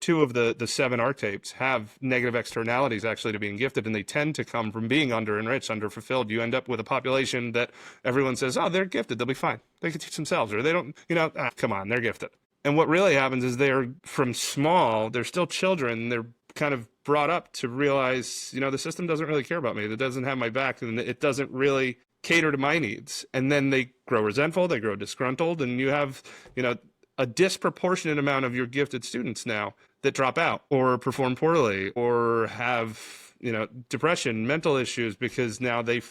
two of the seven archetypes have negative externalities actually to being gifted, and they tend to come from being under-enriched, under-fulfilled. You end up with a population that everyone says, oh, they're gifted, they'll be fine. They can teach themselves, or they don't, come on, they're gifted. And what really happens is they're from small, they're still children, they're kind of brought up to realize, the system doesn't really care about me. It doesn't have my back, and it doesn't really cater to my needs. And then they grow resentful, they grow disgruntled, and you have, a disproportionate amount of your gifted students now that drop out or perform poorly or have, depression, mental issues, because now they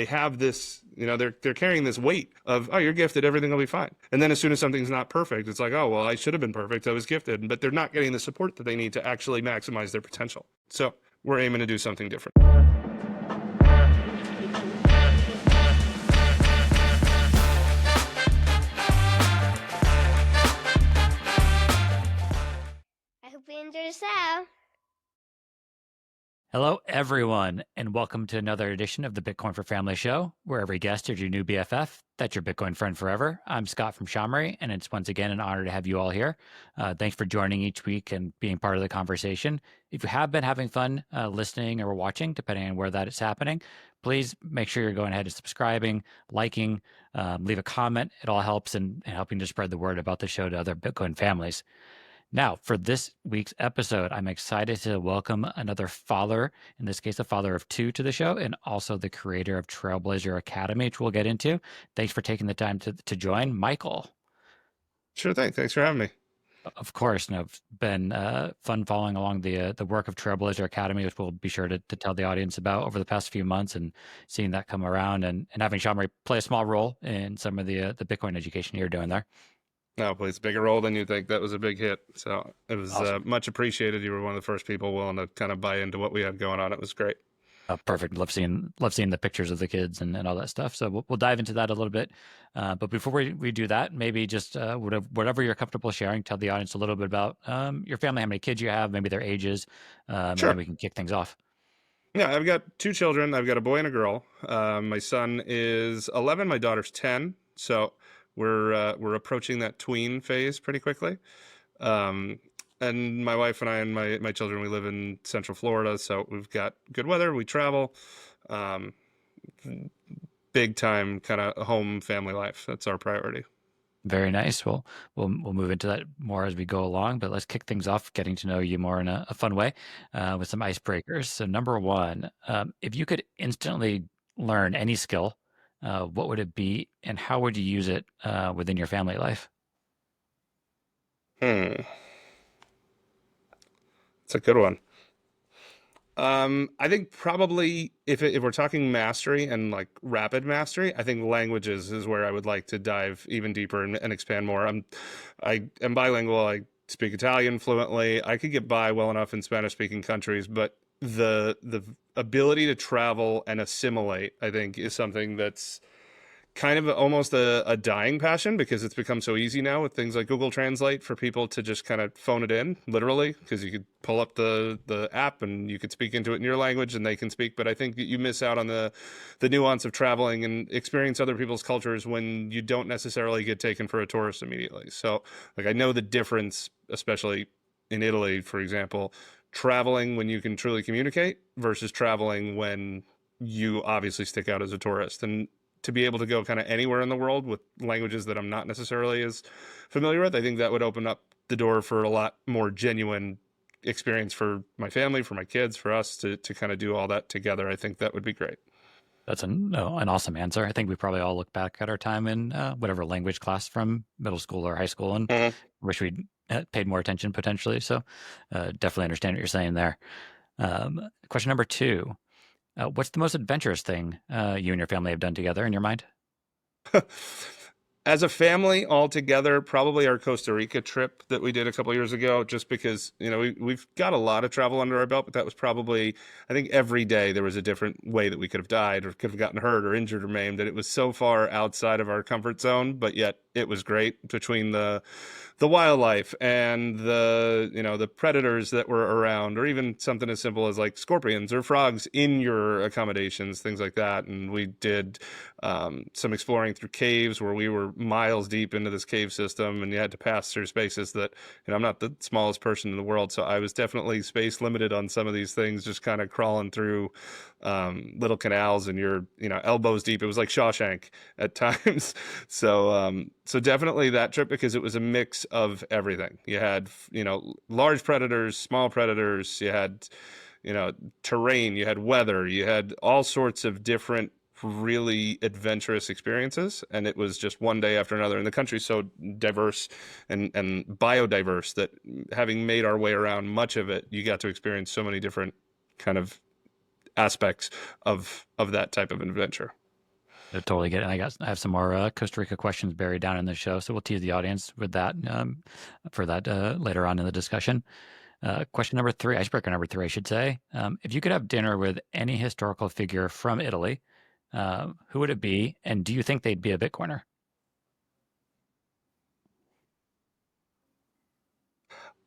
have this, they're carrying this weight of, oh, you're gifted, everything will be fine. And then as soon as something's not perfect, it's like, oh, well, I should have been perfect, I was gifted. But they're not getting the support that they need to actually maximize their potential. So we're aiming to do something different. I hope you enjoy the show. Hello, everyone, and welcome to another edition of the Bitcoin for Family show, where every guest is your new BFF. That's your Bitcoin friend forever. I'm Scott from Shamri, and it's once again an honor to have you all here. Thanks for joining each week and being part of the conversation. If you have been having fun listening or watching, depending on where that is happening, please make sure you're going ahead and subscribing, liking, leave a comment. It all helps in helping to spread the word about the show to other Bitcoin families. Now, for this week's episode, I'm excited to welcome another father, in this case, a father of two, to the show, and also the creator of Trailblazer Academy, which we'll get into. Thanks for taking the time to join, Michael. Sure thing. Thanks for having me. Of course, it's been fun following along the work of Trailblazer Academy, which we'll be sure to tell the audience about over the past few months, and seeing that come around, and having Shamri play a small role in some of the Bitcoin education you're doing there. No, it plays a bigger role than you think. That was a big hit. So it was Awesome. Much appreciated. You were one of the first people willing to kind of buy into what we had going on. It was great. Perfect. Love seeing the pictures of the kids and all that stuff. So we'll dive into that a little bit. But before we do that, maybe just whatever you're comfortable sharing, tell the audience a little bit about your family, how many kids you have, maybe their ages, Sure. And then we can kick things off. Yeah, I've got two children. I've got a boy and a girl. My son is 11. My daughter's 10. So we're approaching that tween phase pretty quickly. And my wife and I and my children, we live in Central Florida, so we've got good weather. We travel, big time kind of home family life. That's our priority. Very nice. We'll move into that more as we go along, but let's kick things off, getting to know you more in a fun way with some icebreakers. So number one, if you could instantly learn any skill, what would it be, and how would you use it within your family life? It's a good one. I think probably if we're talking mastery and like rapid mastery, I think languages is where I would like to dive even deeper and expand more. I am bilingual. I speak Italian fluently. I could get by well enough in Spanish-speaking countries, but the ability to travel and assimilate, I think, is something that's kind of almost a dying passion, because it's become so easy now with things like Google Translate for people to just kind of phone it in, literally, because you could pull up the app and you could speak into it in your language and they can speak. But I think that you miss out on the nuance of traveling and experience other people's cultures when you don't necessarily get taken for a tourist immediately. So like, I know the difference, especially in Italy, for example, traveling when you can truly communicate versus traveling when you obviously stick out as a tourist. And to be able to go kind of anywhere in the world with languages that I'm not necessarily as familiar with, I think that would open up the door for a lot more genuine experience for my family, for my kids, for us to kind of do all that together. I think that would be great. That's an awesome answer. I think we probably all look back at our time in whatever language class from middle school or high school and wish we'd paid more attention potentially. So definitely understand what you're saying there. Question number two. What's the most adventurous thing you and your family have done together in your mind? As a family all together, probably our Costa Rica trip that we did a couple years ago, just because, we've got a lot of travel under our belt, but that was probably, I think every day there was a different way that we could have died or could have gotten hurt or injured or maimed, and it was so far outside of our comfort zone, but yet it was great between the the wildlife and the predators that were around, or even something as simple as like scorpions or frogs in your accommodations, things like that. And we did some exploring through caves where we were miles deep into this cave system, and you had to pass through spaces that, I'm not the smallest person in the world, so I was definitely space limited on some of these things, just kind of crawling through little canals, and you're elbows deep. It was like Shawshank at times. So definitely that trip, because it was a mix of everything. You had large predators, small predators, you had terrain, you had weather, you had all sorts of different really adventurous experiences, and it was just one day after another. And the country's so diverse and biodiverse that, having made our way around much of it, you got to experience so many different kind of aspects of that type of adventure. I totally get it. I have some more Costa Rica questions buried down in the show, so we'll tease the audience with that for that later on in the discussion. Question number 3, icebreaker number 3, I should say. If you could have dinner with any historical figure from Italy, who would it be, and do you think they'd be a Bitcoiner?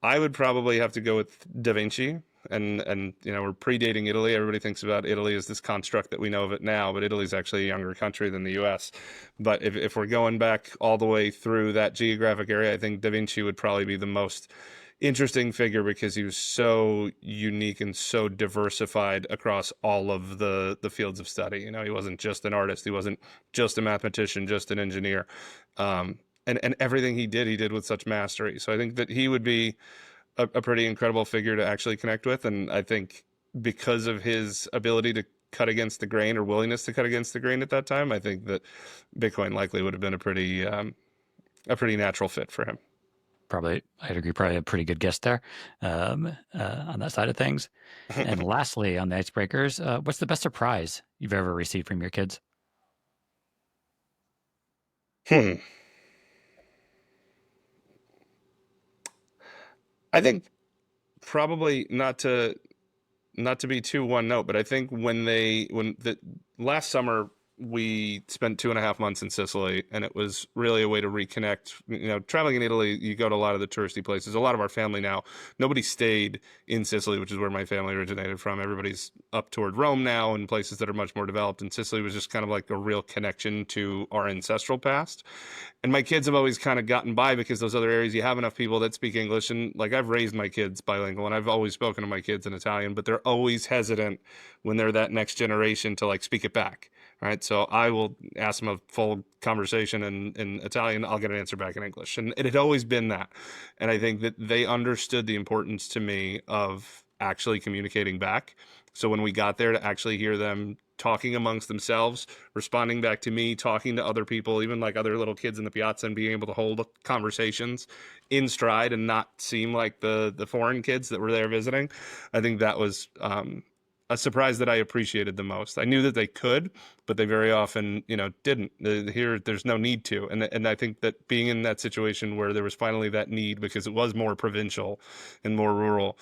I would probably have to go with Da Vinci. And we're predating Italy. Everybody thinks about Italy as this construct that we know of it now, but Italy's actually a younger country than the U.S. But if we're going back all the way through that geographic area, I think Da Vinci would probably be the most interesting figure, because he was so unique and so diversified across all of the fields of study. He wasn't just an artist. He wasn't just a mathematician, just an engineer. And everything he did with such mastery. So I think that he would be a pretty incredible figure to actually connect with. And I think because of his ability to cut against the grain, or willingness to cut against the grain at that time, I think that Bitcoin likely would have been a pretty natural fit for him. Probably, I'd agree, probably a pretty good guess there on that side of things. And lastly, on the icebreakers, what's the best surprise you've ever received from your kids? I think probably not to be too one note, but I think when the last summer we spent 2.5 months in Sicily, and it was really a way to reconnect. Traveling in Italy, you go to a lot of the touristy places. A lot of our family now, nobody stayed in Sicily, which is where my family originated from. Everybody's up toward Rome now, and places that are much more developed. And Sicily was just kind of like a real connection to our ancestral past. And my kids have always kind of gotten by, because those other areas, you have enough people that speak English. And like, I've raised my kids bilingual, and I've always spoken to my kids in Italian, but they're always hesitant when they're that next generation to like speak it back. Right. So I will ask them a full conversation in Italian. I'll get an answer back in English. And it had always been that. And I think that they understood the importance to me of actually communicating back. So when we got there, to actually hear them talking amongst themselves, responding back to me, talking to other people, even like other little kids in the piazza, and being able to hold conversations in stride and not seem like the foreign kids that were there visiting, I think that was a surprise that I appreciated the most. I knew that they could, but they very often, didn't. Here, there's no need to. And I think that being in that situation where there was finally that need, because it was more provincial and more rural,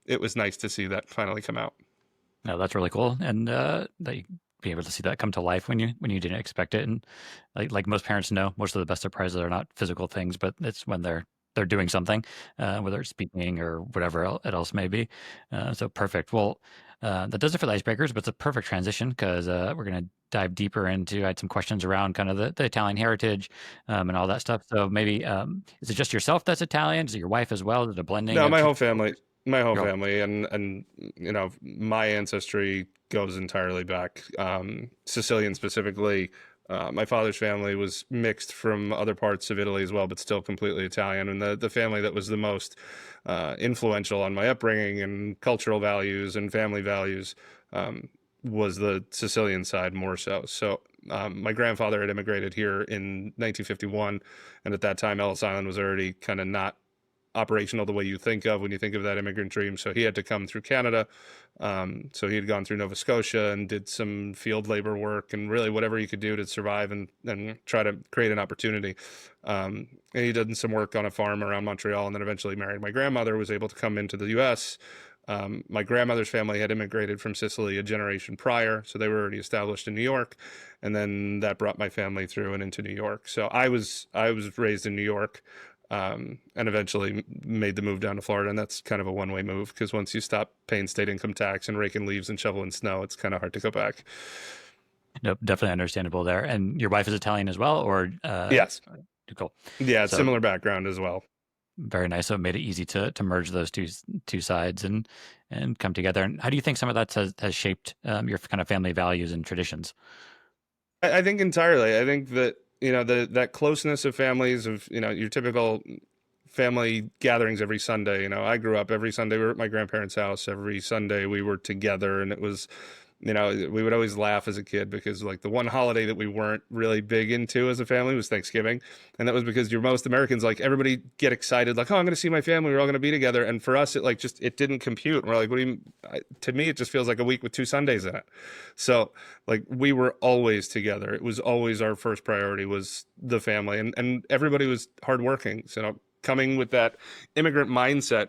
it was nice to see that finally come out. No, that's really cool. And that you be able to see that come to life when you didn't expect it. And like most parents know, most of the best surprises are not physical things, but it's when they're doing something, whether it's speaking or whatever it else may be. So perfect. Well, that does it for the icebreakers, but it's a perfect transition, because we're going to dive deeper into, I had some questions around kind of the Italian heritage and all that stuff. So maybe, is it just yourself that's Italian? Is it your wife as well? Is it a blending No, of my two? whole family, my whole Your whole- family, and my ancestry goes entirely back. Sicilian specifically. My father's family was mixed from other parts of Italy as well, but still completely Italian. And the family that was the most influential on my upbringing and cultural values and family values was the Sicilian side more so. So my grandfather had immigrated here in 1951, and at that time Ellis Island was already kind of not operational the way you think of when you think of that immigrant dream. So he had to come through Canada. So he had gone through Nova Scotia and did some field labor work and really whatever he could do to survive and try to create an opportunity. And he did some work on a farm around Montreal, and then eventually married my grandmother, was able to come into the U.S. My grandmother's family had immigrated from Sicily a generation prior, so they were already established in New York, and then that brought my family through and into New York. So I was raised in New York. and eventually made the move down to Florida. And that's kind of a one-way move because once you stop paying state income tax and raking leaves and shoveling snow, it's kind of hard to go back. Nope, definitely understandable there. And your wife is Italian as well, or Yes. cool. Yeah, So similar background as well. very nice. So it made it easy to merge those two sides and come together. And how do you think some of that has shaped your kind of family values and traditions? I think entirely. I think that, that closeness of families of, your typical family gatherings every Sunday. I grew up every Sunday. We were at my grandparents' house. Every Sunday we were together, and it was, we would always laugh as a kid because like the one holiday that we weren't really big into as a family was Thanksgiving. And that was because you're most Americans, like everybody get excited, like, oh, I'm going to see my family. We're all going to be together. And for us, it like just, it didn't compute. We're like, what do you, to me, it just feels like a week with 2 Sundays in it. So like we were always together. It was always our first priority was the family, and everybody was hardworking. So, coming with that immigrant mindset,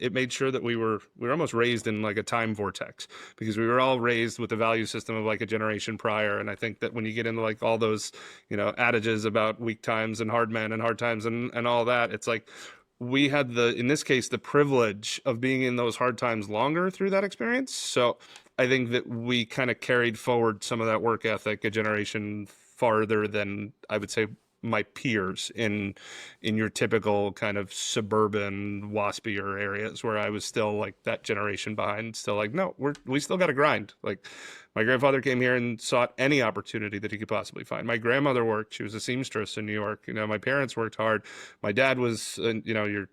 it made sure that we were almost raised in like a time vortex because we were all raised with the value system of like a generation prior. And I think that when you get into like all those, adages about weak times and hard men and hard times and all that, it's like we had in this case, the privilege of being in those hard times longer through that experience. So I think that we kind of carried forward some of that work ethic a generation farther than I would say my peers in your typical kind of suburban waspier areas where I was still like that generation behind, still like, no, we still got to grind. Like my grandfather came here and sought any opportunity that he could possibly find. My grandmother worked. She was a seamstress in New York. My parents worked hard. My dad was, your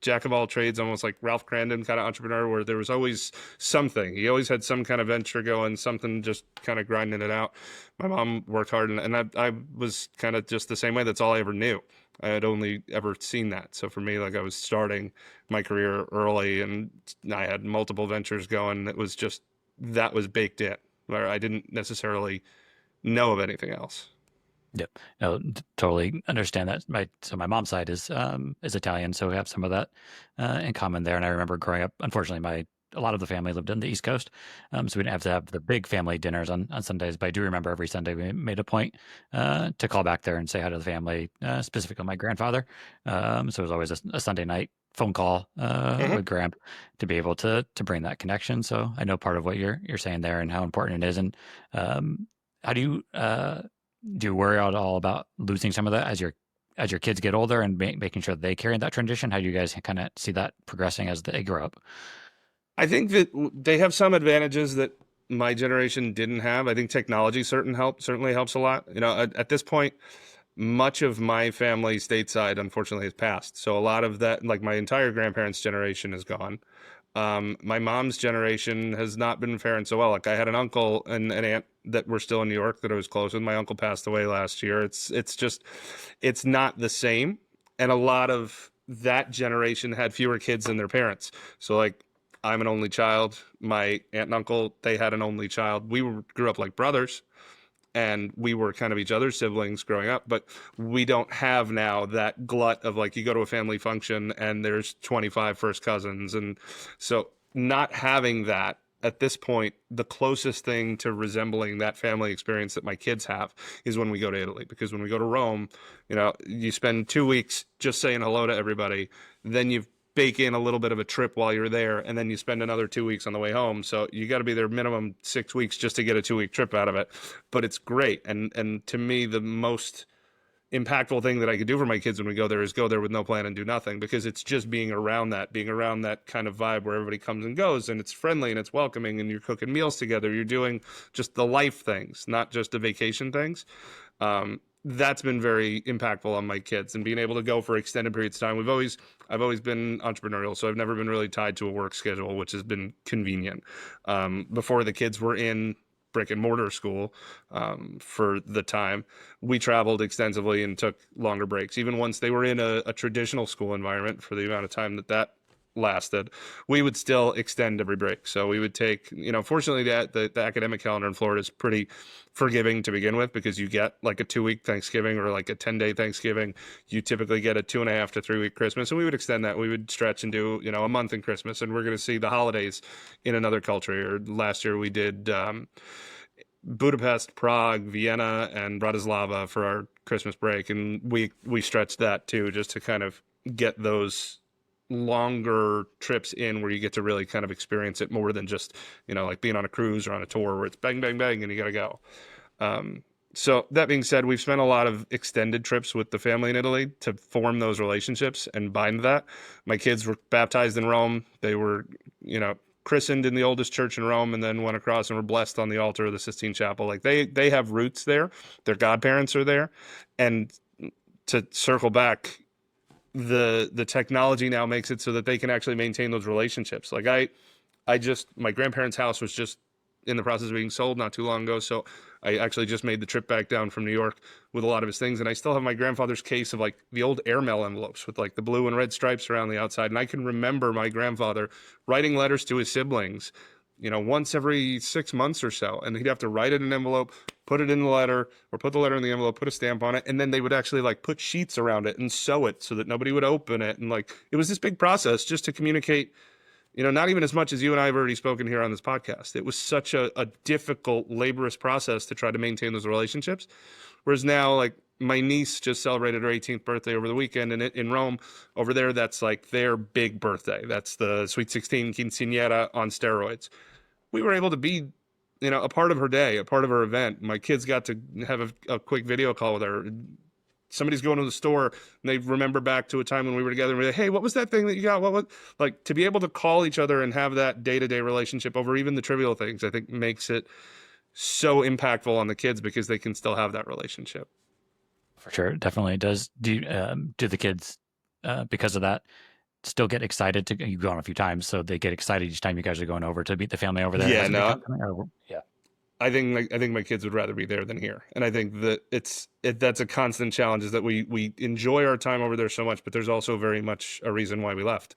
jack of all trades, almost like Ralph Crandon kind of entrepreneur, where there was always something. He always had some kind of venture going, something just kind of grinding it out. My mom worked hard, and I was kind of just the same way. That's all I ever knew. I had only ever seen that. So for me, like I was starting my career early, and I had multiple ventures going. It was just that was baked in, where I didn't necessarily know of anything else. Yep, no, totally understand that. My mom's side is Italian, so we have some of that in common there. And I remember growing up, unfortunately, a lot of the family lived on the East Coast, so we didn't have to have the big family dinners on Sundays. But I do remember every Sunday we made a point to call back there and say hi to the family, specifically my grandfather. So it was always a Sunday night phone call with Gramp to be able to bring that connection. So I know part of what you're saying there and how important it is. And how do you worry at all about losing some of that as your kids get older and making sure they carry that tradition? How do you guys kind of see that progressing as they grow up? I think that they have some advantages that my generation didn't have. I think technology certainly helps a lot. At this point, much of my family stateside, unfortunately, has passed. So a lot of that, like my entire grandparents' generation is gone. My mom's generation has not been faring so well. Like I had an uncle and an aunt that were still in New York that I was close with. My uncle passed away last year. It's not the same. And a lot of that generation had fewer kids than their parents. So like I'm an only child. My aunt and uncle, they had an only child. Grew up like brothers, and we were kind of each other's siblings growing up, but we don't have now that glut of like you go to a family function and there's 25 first cousins. And so not having that at this point, the closest thing to resembling that family experience that my kids have is when we go to Italy, because when we go to Rome, you spend 2 weeks just saying hello to everybody. Then you bake in a little bit of a trip while you're there, and then you spend another 2 weeks on the way home. So you got to be there minimum 6 weeks just to get a 2-week trip out of it. But it's great. And to me, the most impactful thing that I could do for my kids when we go there is go there with no plan and do nothing, because it's just being around that kind of vibe where everybody comes and goes and it's friendly and it's welcoming and you're cooking meals together. You're doing just the life things, not just the vacation things. That's been very impactful on my kids, and being able to go for extended periods of time. I've always been entrepreneurial, so I've never been really tied to a work schedule, which has been convenient. Before the kids were in brick and mortar school, for the time, we traveled extensively and took longer breaks. Even once they were in a traditional school environment for the amount of time that lasted, we would still extend every break. So we would take, fortunately the academic calendar in Florida is pretty forgiving to begin with, because you get like a 2-week Thanksgiving or like a 10-day Thanksgiving. You typically get a 2.5 to 3-week Christmas. And we would extend that. We would stretch and do, a month in Christmas, and we're going to see the holidays in another culture. Or last year we did, Budapest, Prague, Vienna, and Bratislava for our Christmas break, and we stretched that too, just to kind of get those longer trips in where you get to really kind of experience it more than just, like being on a cruise or on a tour where it's bang, bang, bang, and you got to go. So that being said, we've spent a lot of extended trips with the family in Italy to form those relationships and bind that. My kids were baptized in Rome. They were, christened in the oldest church in Rome, and then went across and were blessed on the altar of the Sistine Chapel. Like they have roots there. Their godparents are there. And to circle back, the technology now makes it so that they can actually maintain those relationships. Like my grandparents' house was just in the process of being sold not too long ago. So I actually just made the trip back down from New York with a lot of his things. And I still have my grandfather's case of like the old airmail envelopes with like the blue and red stripes around the outside. And I can remember my grandfather writing letters to his siblings, once every 6 months or so. And he'd have to write it in an envelope, put it in the letter, or put the letter in the envelope, put a stamp on it. And then they would actually like put sheets around it and sew it so that nobody would open it. And like, it was this big process just to communicate, not even as much as you and I have already spoken here on this podcast. It was such a difficult, laborious process to try to maintain those relationships. Whereas now, like, my niece just celebrated her 18th birthday over the weekend, and in Rome, over there, that's like their big birthday. That's the Sweet 16 quinceañera on steroids. We were able to be, a part of her day, a part of her event. My kids got to have a quick video call with her. Somebody's going to the store and they remember back to a time when we were together and we're like, hey, what was that thing that you got? What like, to be able to call each other and have that day-to-day relationship over even the trivial things, I think makes it so impactful on the kids because they can still have that relationship. For sure. It definitely does. Do the kids, because of that, still get excited to, you've gone a few times, so they get excited each time you guys are going over to meet the family over there? Yeah, no. Yeah. I think my kids would rather be there than here. And I think that that's a constant challenge, is that we enjoy our time over there so much, but there's also very much a reason why we left.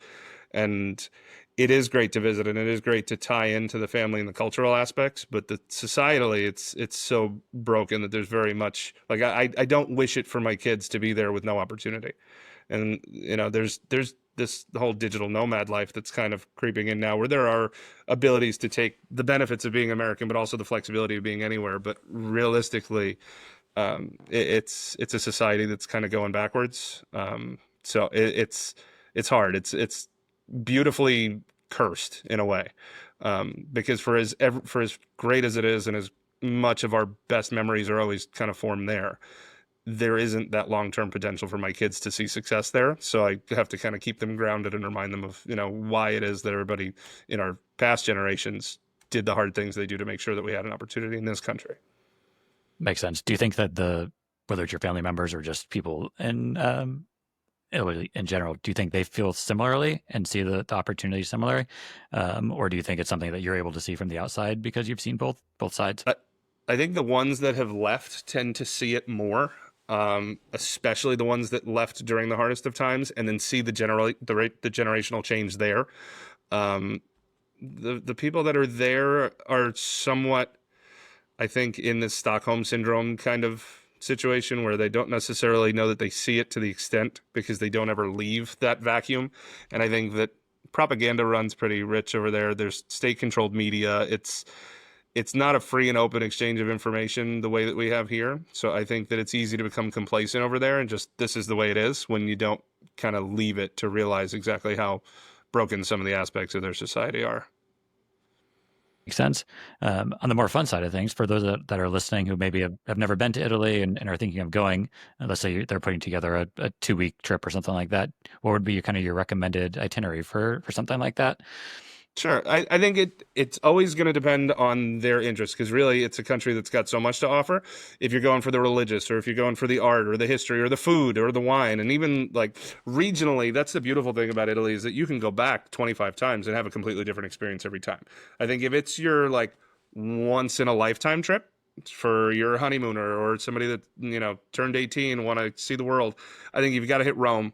And it is great to visit, and it is great to tie into the family and the cultural aspects, but societally it's so broken that there's very much like, I don't wish it for my kids to be there with no opportunity. And, there's this whole digital nomad life that's kind of creeping in now, where there are abilities to take the benefits of being American, but also the flexibility of being anywhere. But realistically, it's a society that's kind of going backwards. So it's hard. It's beautifully cursed in a way, because for as great as it is, and as much of our best memories are always kind of formed there isn't that long-term potential for my kids to see success there. So I have to kind of keep them grounded and remind them of, why it is that everybody in our past generations did the hard things they do to make sure that we had an opportunity in this country. Makes sense. Do you think that whether it's your family members or just people in Italy in general, do you think they feel similarly and see the opportunity similarly? Or do you think it's something that you're able to see from the outside because you've seen both sides? I think the ones that have left tend to see it more. Especially the ones that left during the hardest of times, and then see the generational change there. The people that are there are somewhat, I think, in this Stockholm syndrome kind of situation, where they don't necessarily know that they see it to the extent because they don't ever leave that vacuum. And I think that propaganda runs pretty rich over there. There's state-controlled media. It's not a free and open exchange of information the way that we have here. So I think that it's easy to become complacent over there and just, this is the way it is, when you don't kind of leave it to realize exactly how broken some of the aspects of their society are. Makes sense. On the more fun side of things, for those that are listening who maybe have never been to Italy and are thinking of going, let's say they're putting together a 2-week trip or something like that, what would be your recommended itinerary for something like that? Sure. I think it's always going to depend on their interest, because really it's a country that's got so much to offer. If you're going for the religious, or if you're going for the art or the history or the food or the wine, and even like regionally, that's the beautiful thing about Italy, is that you can go back 25 times and have a completely different experience every time. I think if it's your like once in a lifetime trip for your honeymooner, or somebody that, turned 18 and want to see the world, I think you've got to hit Rome,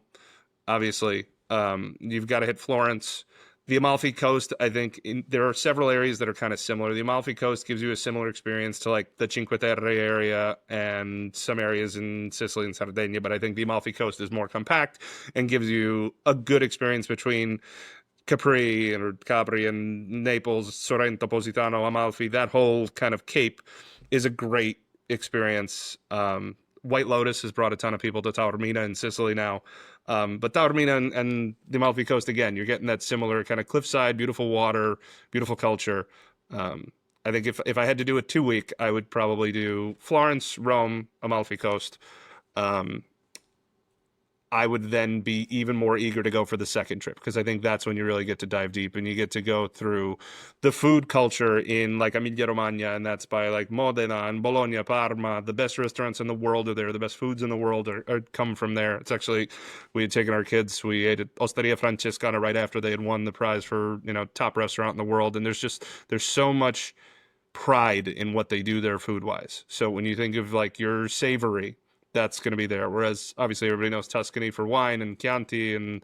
obviously. You've got to hit Florence. The Amalfi Coast, I think there are several areas that are kind of similar. The Amalfi Coast gives you a similar experience to like the Cinque Terre area and some areas in Sicily and Sardinia, but I think the Amalfi Coast is more compact and gives you a good experience between Capri and Naples, Sorrento, Positano, Amalfi. That whole kind of cape is a great experience. White Lotus has brought a ton of people to Taormina in Sicily now. But Taormina and the Amalfi Coast, again, you're getting that similar kind of cliffside, beautiful water, beautiful culture. I think if I had to do a 2 week, I would probably do Florence, Rome, Amalfi Coast. Um, I would then be even more eager to go for the second trip because I think that's when you really get to dive deep and you get to go through the food culture in like Emilia-Romagna, and that's by like Modena and Bologna, Parma. The best restaurants in the world are there. The best foods in the world are come from there. It's actually, we had taken our kids, we ate at Osteria Francescana right after they had won the prize for, top restaurant in the world. And there's so much pride in what they do there food wise. So when you think of like your savory, that's going to be there. Whereas obviously everybody knows Tuscany for wine and Chianti, and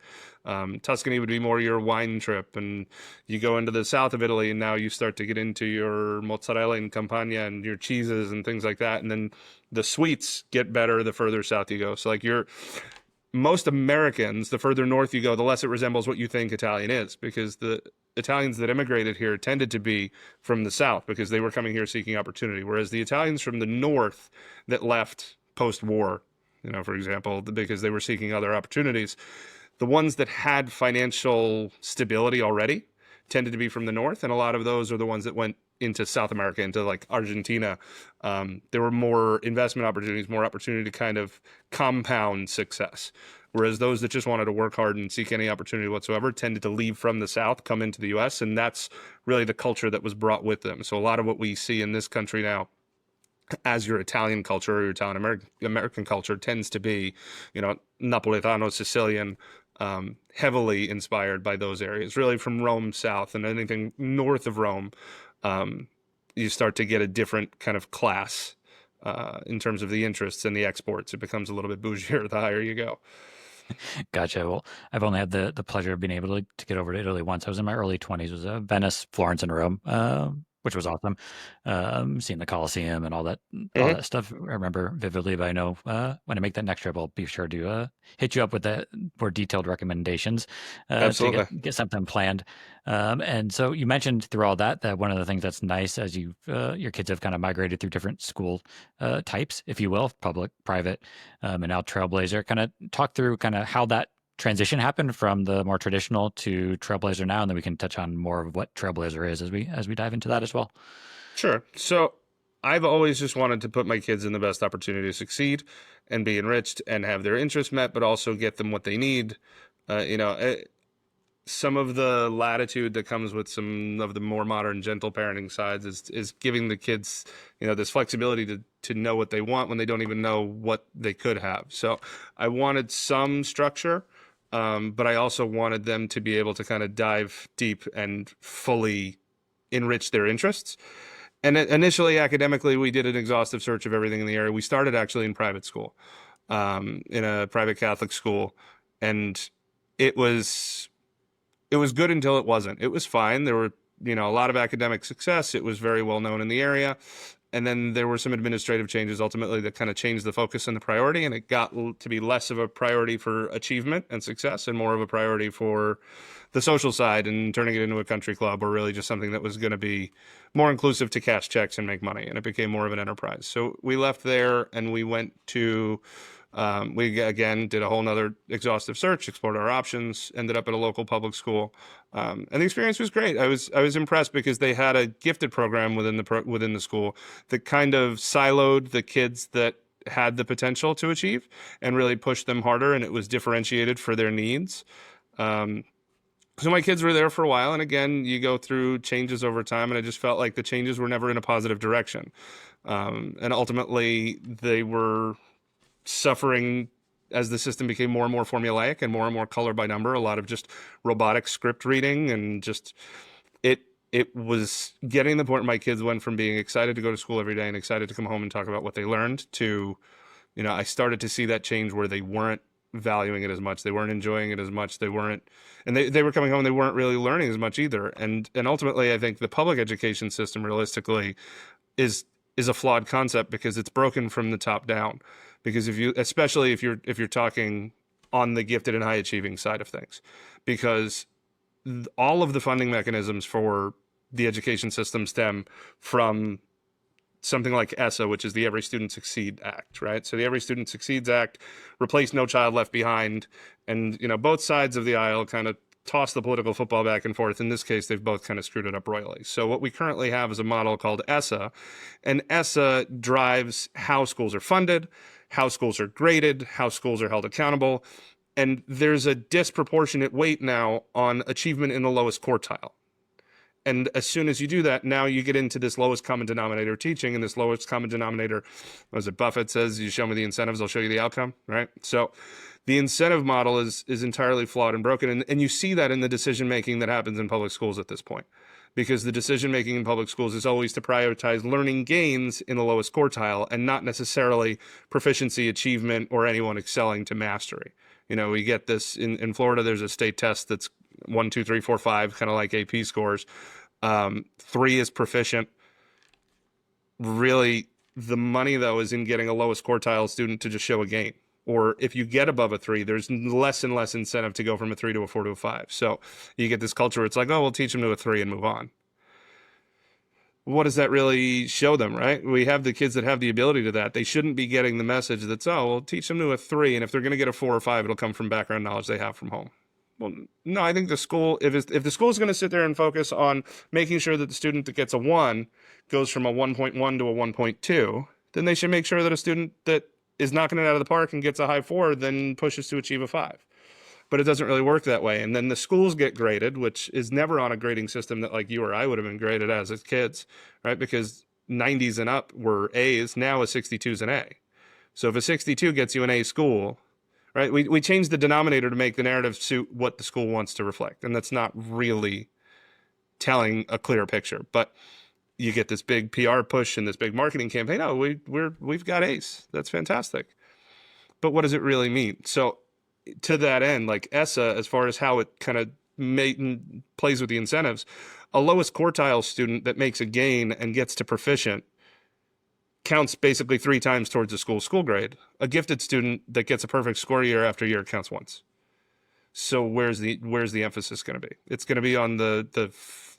Tuscany would be more your wine trip. And you go into the south of Italy, and now you start to get into your mozzarella and campagna and your cheeses and things like that. And then the sweets get better the further south you go. So like most Americans, the further north you go, the less it resembles what you think Italian is, because the Italians that immigrated here tended to be from the south because they were coming here seeking opportunity. Whereas the Italians from the north that left post-war, for example, because they were seeking other opportunities, the ones that had financial stability already tended to be from the north, and a lot of those are the ones that went into South America, into like Argentina. There were more investment opportunities, more opportunity to kind of compound success. Whereas those that just wanted to work hard and seek any opportunity whatsoever tended to leave from the South, come into the U.S., and that's really the culture that was brought with them. So a lot of what we see in this country now as your Italian culture or your Italian American culture tends to be, Napoletano, Sicilian, heavily inspired by those areas, really from Rome south, and anything north of Rome, you start to get a different kind of class in terms of the interests and the exports. It becomes a little bit bougier the higher you go. Gotcha. Well, I've only had the pleasure of being able to get over to Italy once. I was in my early 20s. It was Venice, Florence, and Rome, which was awesome. Seeing the Colosseum and all that stuff, I remember vividly. But I know when I make that next trip, I'll be sure to hit you up with the more detailed recommendations Absolutely. to get something planned. And so you mentioned through all that one of the things that's nice as your kids have kind of migrated through different school types, if you will, public, private, and now Trailblazer. Kind of talk through kind of how that transition happened from the more traditional to Trailblazer now, and then we can touch on more of what Trailblazer is as we dive into that as well. Sure. So I've always just wanted to put my kids in the best opportunity to succeed and be enriched and have their interests met, but also get them what they need. Some of the latitude that comes with some of the more modern, gentle parenting sides is giving the kids, this flexibility to know what they want when they don't even know what they could have. So I wanted some structure. But I also wanted them to be able to kind of dive deep and fully enrich their interests. And initially, academically, we did an exhaustive search of everything in the area. We started actually in private school, in a private Catholic school, and it was good until it wasn't. It was fine. There were, a lot of academic success. It was very well known in the area. And then there were some administrative changes ultimately that kind of changed the focus and the priority, and it got to be less of a priority for achievement and success and more of a priority for the social side and turning it into a country club, or really just something that was going to be more inclusive to cash checks and make money. And it became more of an enterprise. So we left there and we went to we again did a whole nother exhaustive search, explored our options, ended up at a local public school, and the experience was great. I was impressed because they had a gifted program within the school that kind of siloed the kids that had the potential to achieve and really pushed them harder, and it was differentiated for their needs. So my kids were there for a while, and again, you go through changes over time, and I just felt like the changes were never in a positive direction, and ultimately they were suffering as the system became more and more formulaic and more color by number, a lot of just robotic script reading, and just it was getting the point where my kids went from being excited to go to school every day and excited to come home and talk about what they learned to, I started to see that change where they weren't valuing it as much. They weren't enjoying it as much. They weren't, and they were coming home, they weren't really learning as much either. And ultimately, I think the public education system realistically is a flawed concept because it's broken from the top down. Because especially if you're talking on the gifted and high achieving side of things, because all of the funding mechanisms for the education system stem from something like ESSA, which is the Every Student Succeed Act, right? So the Every Student Succeeds Act replaced No Child Left Behind, and both sides of the aisle kind of toss the political football back and forth. In this case, they've both kind of screwed it up royally. So what we currently have is a model called ESSA, and ESSA drives how schools are funded, how schools are graded, how schools are held accountable, and there's a disproportionate weight now on achievement in the lowest quartile. And as soon as you do that, now you get into this lowest common denominator teaching, and this lowest common denominator, as Buffett says, you show me the incentives, I'll show you the outcome, right? So the incentive model is entirely flawed and broken. And you see that in the decision-making that happens in public schools at this point, because the decision-making in public schools is always to prioritize learning gains in the lowest quartile and not necessarily proficiency, achievement, or anyone excelling to mastery. We get this in Florida, there's a state test that's 1, 2, 3, 4, 5, kind of like AP scores. 3 is proficient. Really, the money, though, is in getting a lowest quartile student to just show a gain. Or if you get above a 3, there's less and less incentive to go from a 3 to a 4 to a 5. So you get this culture where it's like, oh, we'll teach them to a 3 and move on. What does that really show them, right? We have the kids that have the ability to that. They shouldn't be getting the message that's, oh, we'll teach them to a 3, and if they're going to get a 4 or 5, it'll come from background knowledge they have from home. Well, no, I think the school, if the school is going to sit there and focus on making sure that the student that gets a 1 goes from a 1.1 to a 1.2, then they should make sure that a student that is knocking it out of the park and gets a high 4 then pushes to achieve a 5. But it doesn't really work that way. And then the schools get graded, which is never on a grading system that like you or I would have been graded as kids, right? Because 90s and up were A's, now a 62 is an A. So if a 62 gets you an A school, right? We changed the denominator to make the narrative suit what the school wants to reflect. And that's not really telling a clear picture. But you get this big PR push and this big marketing campaign. Oh, we've got A's. That's fantastic. But what does it really mean? So to that end, like ESSA, as far as how it kind of plays with the incentives, a lowest quartile student that makes a gain and gets to proficient counts basically 3 times towards a school grade. A gifted student that gets a perfect score year after year counts once. So where's the emphasis going to be? It's going to be on the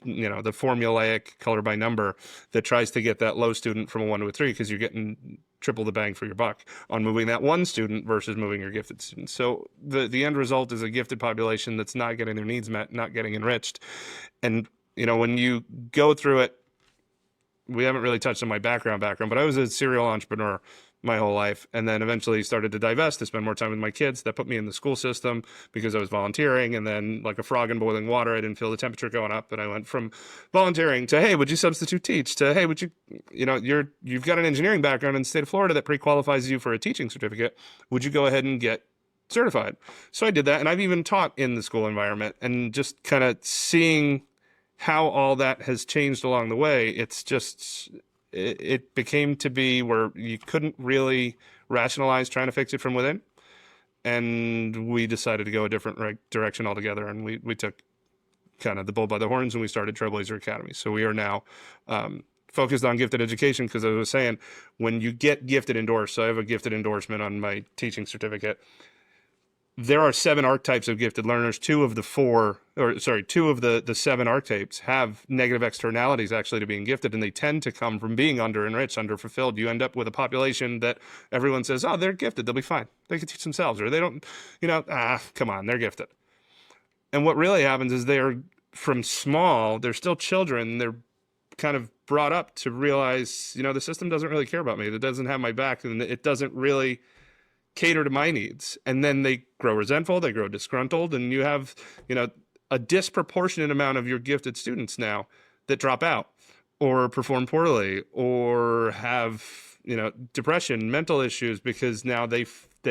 formulaic color by number that tries to get that low student from a 1 to a 3, because you're getting triple the bang for your buck on moving that one student versus moving your gifted student. So the end result is a gifted population that's not getting their needs met, not getting enriched. And when you go through it, we haven't really touched on my background, but I was a serial entrepreneur my whole life, and then eventually started to divest to spend more time with my kids. That put me in the school system because I was volunteering, and then like a frog in boiling water, I didn't feel the temperature going up, and I went from volunteering to, hey, would you substitute teach, to, hey, would you, you've got an engineering background in the state of Florida that pre-qualifies you for a teaching certificate. Would you go ahead and get certified? So I did that, and I've even taught in the school environment, and just kind of seeing how all that has changed along the way, it's just, it became to be where you couldn't really rationalize trying to fix it from within. And we decided to go a different direction altogether. And we took kind of the bull by the horns, and we started Trailblazer Academy. So we are now focused on gifted education, because as I was saying, when you get gifted endorsed, so I have a gifted endorsement on my teaching certificate, there are 7 archetypes of gifted learners. 2 of the 7 archetypes have negative externalities actually to being gifted, and they tend to come from being under-enriched, under-fulfilled. You end up with a population that everyone says, oh, they're gifted, they'll be fine, they can teach themselves, or they don't, come on, they're gifted. And what really happens is they're from small, they're still children, they're kind of brought up to realize, the system doesn't really care about me, it doesn't have my back, and it doesn't really cater to my needs. And then they grow resentful, they grow disgruntled, and you have, a disproportionate amount of your gifted students now that drop out or perform poorly or have, depression, mental issues, because now they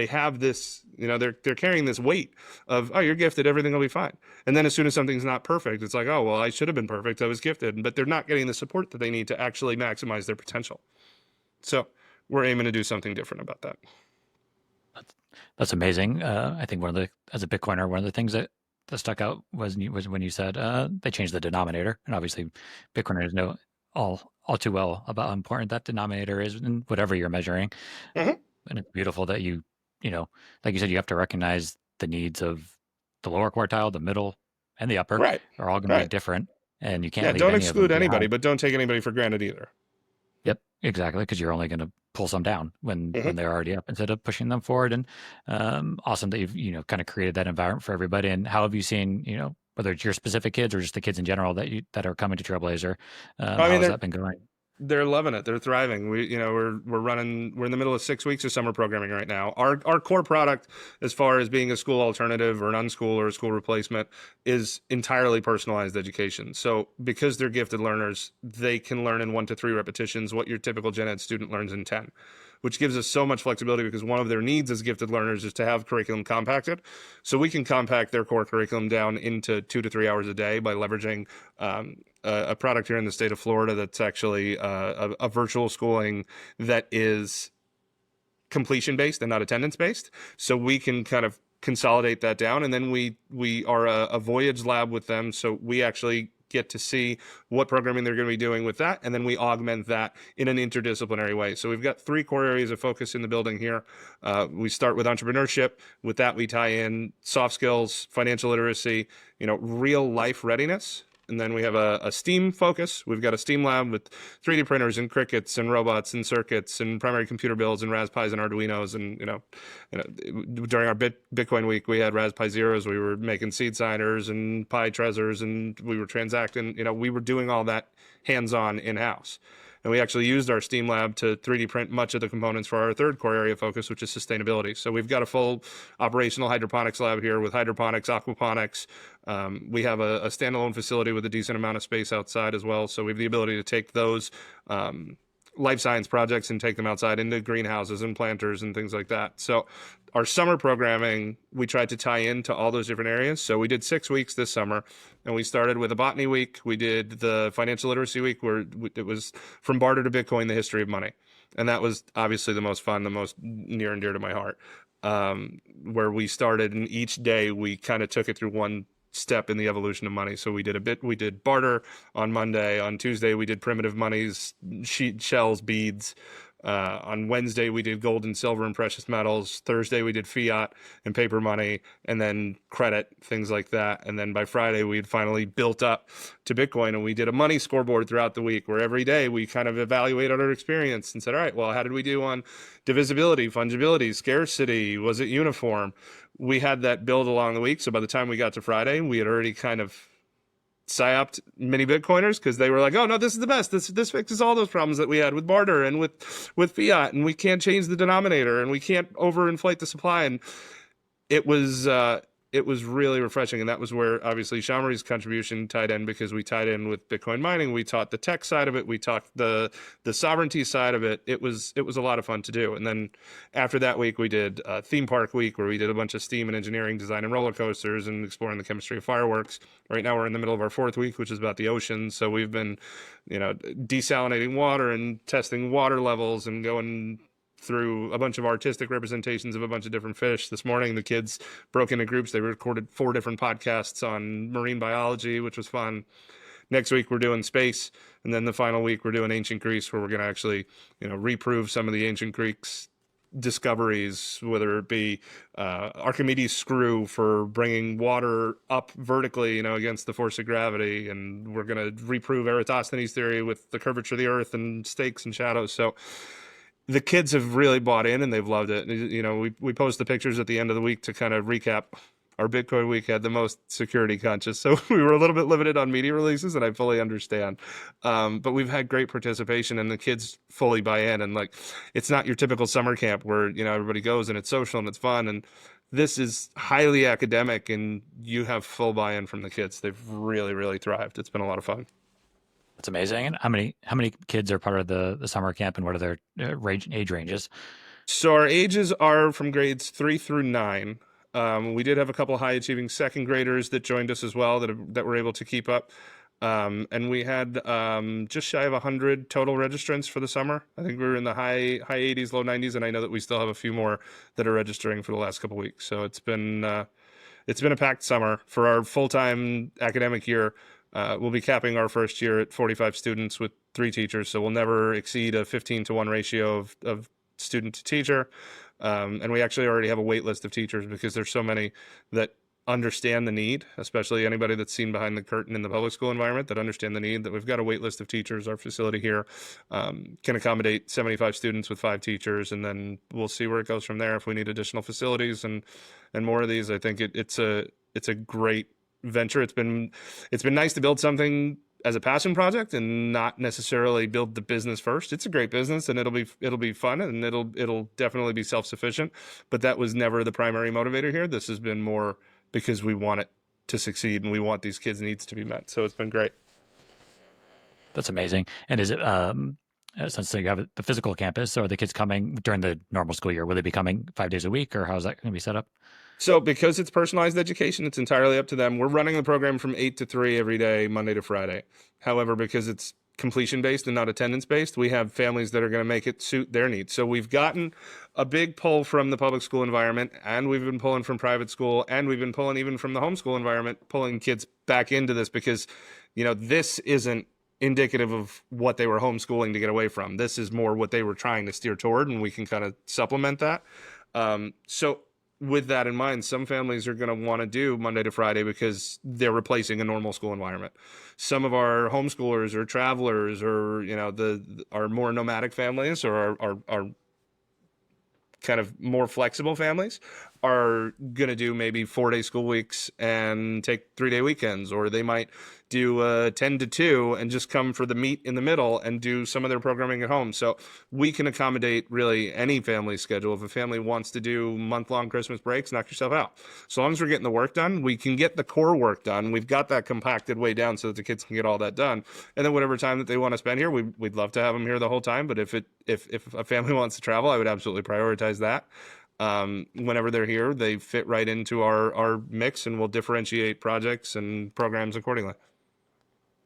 have this, they're carrying this weight of, oh, you're gifted, everything will be fine. And then as soon as something's not perfect, it's like, oh, well, I should have been perfect, I was gifted. But they're not getting the support that they need to actually maximize their potential. So we're aiming to do something different about that. That's amazing. I think as a Bitcoiner, one of the things that stuck out was when you said they changed the denominator, and obviously Bitcoiners know all too well about how important that denominator is in whatever you're measuring. Mm-hmm. And it's beautiful that you like you said, you have to recognize the needs of the lower quartile, the middle, and the upper. Right. Are all going to be different, and you can't. Don't exclude anybody, but don't take anybody for granted either. Yep. Exactly, because you're only going to pull some down Hmm. when they're already up instead of pushing them forward. And awesome that you've kind of created that environment for everybody. And how have you seen whether it's your specific kids or just the kids in general that are coming to Trailblazer? I How mean, has that been going? they're loving it. They're thriving. We're in the middle of 6 weeks of summer programming right now. Our core product, as far as being a school alternative or an unschool or a school replacement, is entirely personalized education. So because they're gifted learners, they can learn in 1 to 3 repetitions what your typical gen ed student learns in 10, which gives us so much flexibility because one of their needs as gifted learners is to have curriculum compacted. So we can compact their core curriculum down into 2 to 3 hours a day by leveraging a product here in the state of Florida that's actually a virtual schooling that is completion based and not attendance based. So we can kind of consolidate that down, and then we are a voyage lab with them. So we actually get to see what programming they're going to be doing with that, and then we augment that in an interdisciplinary way. So we've got 3 core areas of focus in the building here. We start with entrepreneurship. With that, we tie in soft skills, financial literacy, real life readiness. And then we have a STEAM focus. We've got a STEAM lab with 3D printers and Crickets and robots and circuits and primary computer builds and Raspberries and Arduinos. And during our Bitcoin week, we had Raspberry Zeros. We were making seed signers and Pi Trezors, and we were transacting. We were doing all that hands-on in-house. And we actually used our STEAM lab to 3D print much of the components for our 3rd core area of focus, which is sustainability. So we've got a full operational hydroponics lab here with hydroponics, aquaponics. We have a standalone facility with a decent amount of space outside as well. So we have the ability to take those life science projects and take them outside into greenhouses and planters and things like that. So our summer programming, we tried to tie into all those different areas. So we did 6 weeks this summer, and we started with a botany week. We did the financial literacy week, where it was from barter to Bitcoin, the history of money. And that was obviously the most fun, the most near and dear to my heart, where we started, and each day we kind of took it through one step in the evolution of money. So we did barter on Monday. On Tuesday, we did primitive monies, shells, beads. On Wednesday, we did gold and silver and precious metals. Thursday, we did fiat and paper money, and then credit, things like that. And then by Friday, we had finally built up to Bitcoin, and we did a money scoreboard throughout the week, where every day we kind of evaluated our experience and said, all right, well, how did we do on divisibility, fungibility, scarcity? Was it uniform? We had that build along the week. So by the time we got to Friday, we had already kind of psyoped many Bitcoiners, because they were like, "Oh no, this is the best. This fixes all those problems that we had with barter and with fiat, and we can't change the denominator, and we can't overinflate the supply." And it was it was really refreshing, and that was where obviously Shamari's contribution tied in, because we tied in with Bitcoin mining. We taught the tech side of it. We taught the sovereignty side of it. It was a lot of fun to do. And then after that week, we did a theme park week, where we did a bunch of STEAM and engineering design and roller coasters and exploring the chemistry of fireworks. Right now we're in the middle of our 4th week, which is about the ocean. So we've been, desalinating water and testing water levels and going through a bunch of artistic representations of a bunch of different fish. This morning, the kids broke into groups. They recorded 4 different podcasts on marine biology, which was fun. Next week, we're doing space. And then the final week, we're doing ancient Greece, where we're going to actually, reprove some of the ancient Greeks discoveries, whether it be Archimedes' screw for bringing water up vertically, against the force of gravity. And we're going to reprove Eratosthenes' theory with the curvature of the earth and stakes and shadows. So the kids have really bought in, and they've loved it. We post the pictures at the end of the week to kind of recap. Our Bitcoin week had the most security conscious, so we were a little bit limited on media releases, and I fully understand. But we've had great participation, and the kids fully buy in. And it's not your typical summer camp where everybody goes and it's social and it's fun. And this is highly academic, and you have full buy-in from the kids. They've really, really thrived. It's been a lot of fun. That's amazing. And how many kids are part of the summer camp, and what are their age ranges? So our ages are from grades 3 through 9. We did have a couple high achieving 2nd graders that joined us as well, that were able to keep up. And we had just shy of 100 total registrants for the summer. I think we were in the high 80s, low 90s, and I know that we still have a few more that are registering for the last couple weeks. So it's been a packed summer. For our full-time academic year, we'll be capping our first year at 45 students with 3 teachers. So we'll never exceed a 15-to-1 ratio of student to teacher. And we actually already have a wait list of teachers, because there's so many that understand the need, especially anybody that's seen behind the curtain in the public school environment, that understand the need, that we've got a wait list of teachers. Our facility here can accommodate 75 students with 5 teachers, and then we'll see where it goes from there if we need additional facilities and more of these. I think it's a great venture. It's been nice to build something as a passion project and not necessarily build the business first. It's a great business and it'll be fun and it'll definitely be self-sufficient, but that was never the primary motivator here. This has been more because we want it to succeed and we want these kids' needs to be met. So it's been great. That's amazing. And is it since you have the physical campus, so are the kids coming during the normal school year? Will they be coming 5 days a week, or how's that going to be set up? So because it's personalized education, it's entirely up to them. We're running the program from 8 to 3 every day, Monday to Friday. However, because it's completion based and not attendance based, we have families that are going to make it suit their needs. So we've gotten a big pull from the public school environment, and we've been pulling from private school, and we've been pulling even from the homeschool environment, pulling kids back into this because, this isn't indicative of what they were homeschooling to get away from. This is more what they were trying to steer toward, and we can kind of supplement that. So with that in mind, some families are going to want to do Monday to Friday because they're replacing a normal school environment. Some of our homeschoolers or travelers or, our more nomadic families or our kind of more flexible families are going to do maybe 4-day school weeks and take 3-day weekends, or they might do 10 to 2 and just come for the meet in the middle and do some of their programming at home. So we can accommodate really any family schedule. If a family wants to do month-long Christmas breaks, knock yourself out. So long as we're getting the work done, we can get the core work done. We've got that compacted way down so that the kids can get all that done. And then whatever time that they want to spend here, we'd love to have them here the whole time. But if a family wants to travel, I would absolutely prioritize that. Whenever they're here, they fit right into our mix, and we'll differentiate projects and programs accordingly.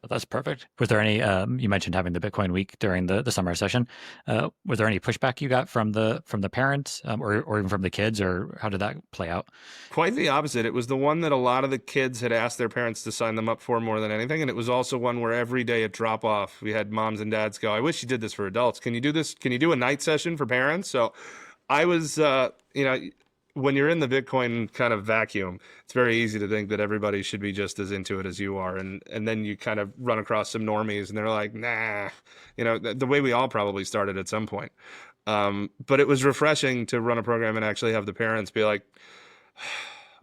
Well, that's perfect. Was there any, you mentioned having the Bitcoin week during the summer session. Was there any pushback you got from the parents or even from the kids, or how did that play out? Quite the opposite. It was the one that a lot of the kids had asked their parents to sign them up for more than anything. And it was also one where every day at drop off, we had moms and dads go, I wish you did this for adults. Can you do this? Can you do a night session for parents? So I was, when you're in the Bitcoin kind of vacuum, it's very easy to think that everybody should be just as into it as you are. And then you kind of run across some normies and they're like, nah, the way we all probably started at some point. But it was refreshing to run a program and actually have the parents be like,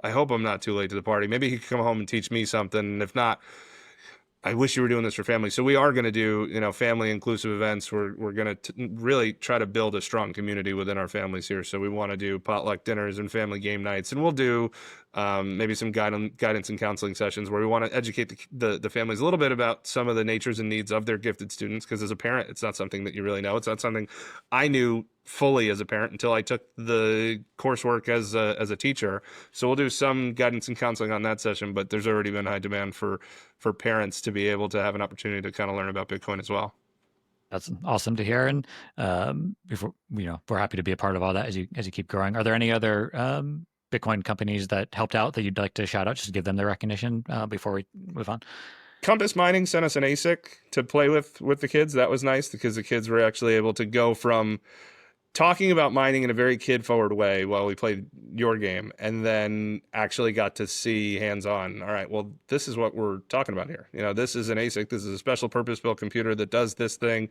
I hope I'm not too late to the party. Maybe he could come home and teach me something. And if not, I wish you were doing this for family. So we are going to do, family inclusive events. We're going to really try to build a strong community within our families here. So we want to do potluck dinners and family game nights, and we'll do maybe some guidance and counseling sessions where we want to educate the families a little bit about some of the natures and needs of their gifted students. Because as a parent, it's not something that you really know. It's not something I knew fully as a parent until I took the coursework as a teacher. So we'll do some guidance and counseling on that session, but there's already been high demand for parents to be able to have an opportunity to kind of learn about Bitcoin as well. That's awesome to hear. And we're happy to be a part of all that as you keep growing. Are there any other Bitcoin companies that helped out that you'd like to shout out, just to give them the recognition before we move on? Compass Mining sent us an ASIC to play with the kids. That was nice because the kids were actually able to go from talking about mining in a very kid-forward way while we played your game, and then actually got to see hands-on, all right, well, this is what we're talking about here. This is an ASIC. This is a special purpose-built computer that does this thing.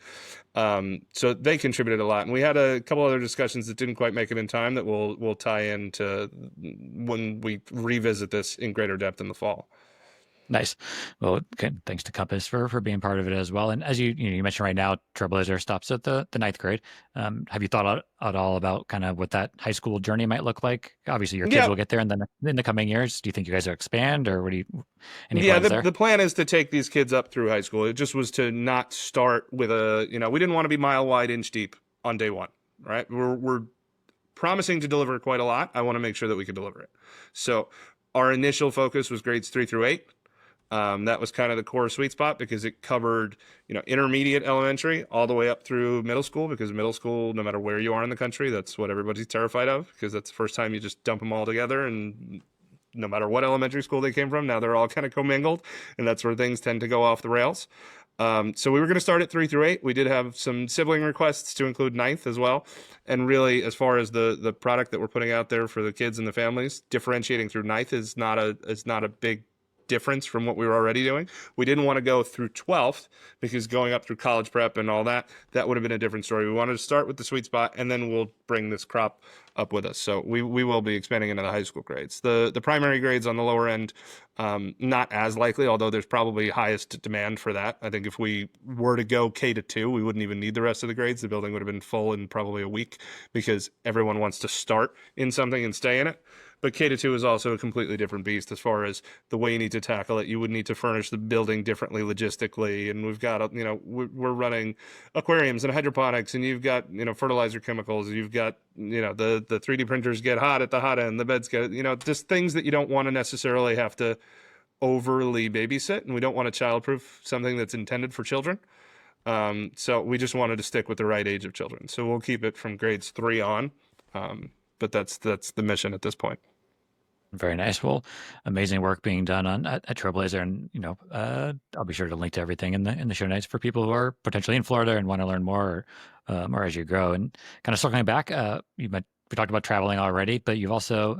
So they contributed a lot. And we had a couple other discussions that didn't quite make it in time that we'll tie into when we revisit this in greater depth in the fall. Nice. Well, good. Thanks to Compass for being part of it as well. And as you mentioned right now, Trailblazer stops at the 9th grade. Have you thought at all about kind of what that high school journey might look like? Obviously, your kids will get there in the coming years. Do you think you guys will expand, or what do you? Any plans there? The plan is to take these kids up through high school. It just was to not start with we didn't want to be mile wide, inch deep on day one. Right? We're promising to deliver quite a lot. I want to make sure that we can deliver it. So our initial focus was grades 3 through 8. That was kind of the core sweet spot because it covered, intermediate elementary all the way up through middle school, because middle school, no matter where you are in the country, that's what everybody's terrified of, because that's the first time you just dump them all together, and no matter what elementary school they came from, now they're all kind of commingled, and that's where things tend to go off the rails. So we were going to start at 3 through 8. We did have some sibling requests to include ninth as well. And really, as far as the product that we're putting out there for the kids and the families, differentiating through ninth is not a big difference from what we were already doing. We didn't want to go through 12th because going up through college prep and all that would have been a different story. We wanted to start with the sweet spot, and then we'll bring this crop up with us. So we will be expanding into the high school grades. The primary grades on the lower end, not as likely, although there's probably highest demand for that. I think if we were to go K to 2, we wouldn't even need the rest of the grades. The building would have been full in probably a week because everyone wants to start in something and stay in it. But K to 2 is also a completely different beast as far as the way you need to tackle it. You would need to furnish the building differently logistically. And we've got, we're running aquariums and hydroponics, and you've got, fertilizer chemicals. You've got, the 3D printers get hot at the hot end, the beds get, just things that you don't want to necessarily have to overly babysit. And we don't want to childproof something that's intended for children. So we just wanted to stick with the right age of children. So we'll keep it from grades 3 on. But that's the mission at this point. Very nice. Well, amazing work being done at Trailblazer, and I'll be sure to link to everything in the show notes for people who are potentially in Florida and want to learn more as you grow. And kind of circling back, we talked about traveling already, but you've also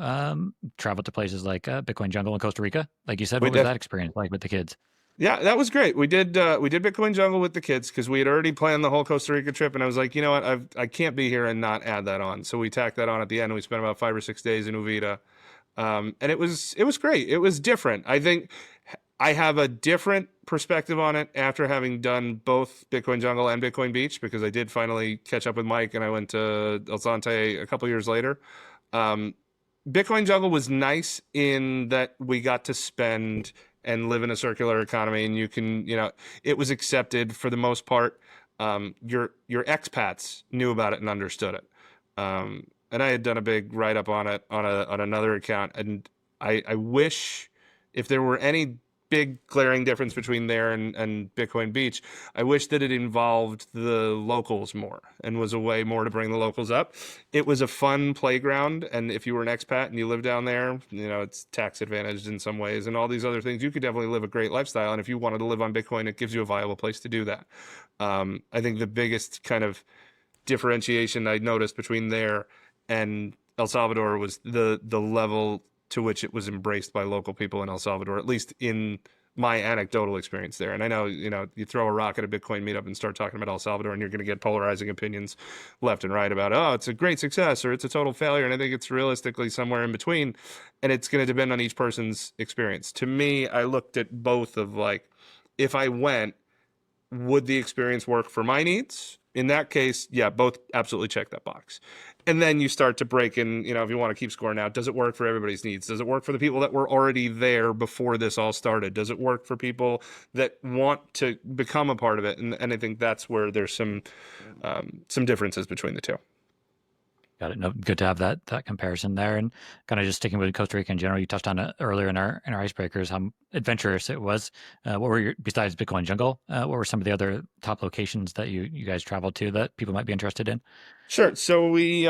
traveled to places like Bitcoin Jungle in Costa Rica, like you said. What was that experience like with the kids? Yeah, that was great. We did Bitcoin Jungle with the kids because we had already planned the whole Costa Rica trip, and I was like, you know what, I can't be here and not add that on. So we tacked that on at the end. We spent about 5 or 6 days in Uvita, and it was great. It was different. I think I have a different perspective on it after having done both Bitcoin Jungle and Bitcoin Beach, because I did finally catch up with Mike, and I went to El Zante a couple years later. Bitcoin Jungle was nice in that we got to spend and live in a circular economy, and you can, it was accepted for the most part. Your expats knew about it and understood it. And I had done a big write-up on it on another account, and I wish, if there were any big glaring difference between there and Bitcoin Beach, I wish that it involved the locals more and was a way more to bring the locals up. It was a fun playground, and if you were an expat and you live down there, it's tax advantaged in some ways and all these other things. You could definitely live a great lifestyle, and if you wanted to live on Bitcoin, it gives you a viable place to do that. I think the biggest kind of differentiation I noticed between there and El Salvador was the level to which it was embraced by local people in El Salvador, at least in my anecdotal experience there. And I know, you throw a rock at a Bitcoin meetup and start talking about El Salvador, and you're going to get polarizing opinions left and right about, oh, it's a great success or it's a total failure. And I think it's realistically somewhere in between, and it's going to depend on each person's experience. To me, I looked at both of like, if I went, would the experience work for my needs? In that case, yeah, both absolutely check that box. And then you start to break in, if you want to keep scoring out, does it work for everybody's needs? Does it work for the people that were already there before this all started? Does it work for people that want to become a part of it? And I think that's where there's some differences between the two. Got it. No, good to have that comparison there. And kind of just sticking with Costa Rica in general, you touched on it earlier in our icebreakers, how adventurous it was. What were besides Bitcoin Jungle, what were some of the other top locations that you guys traveled to that people might be interested in? Sure. So we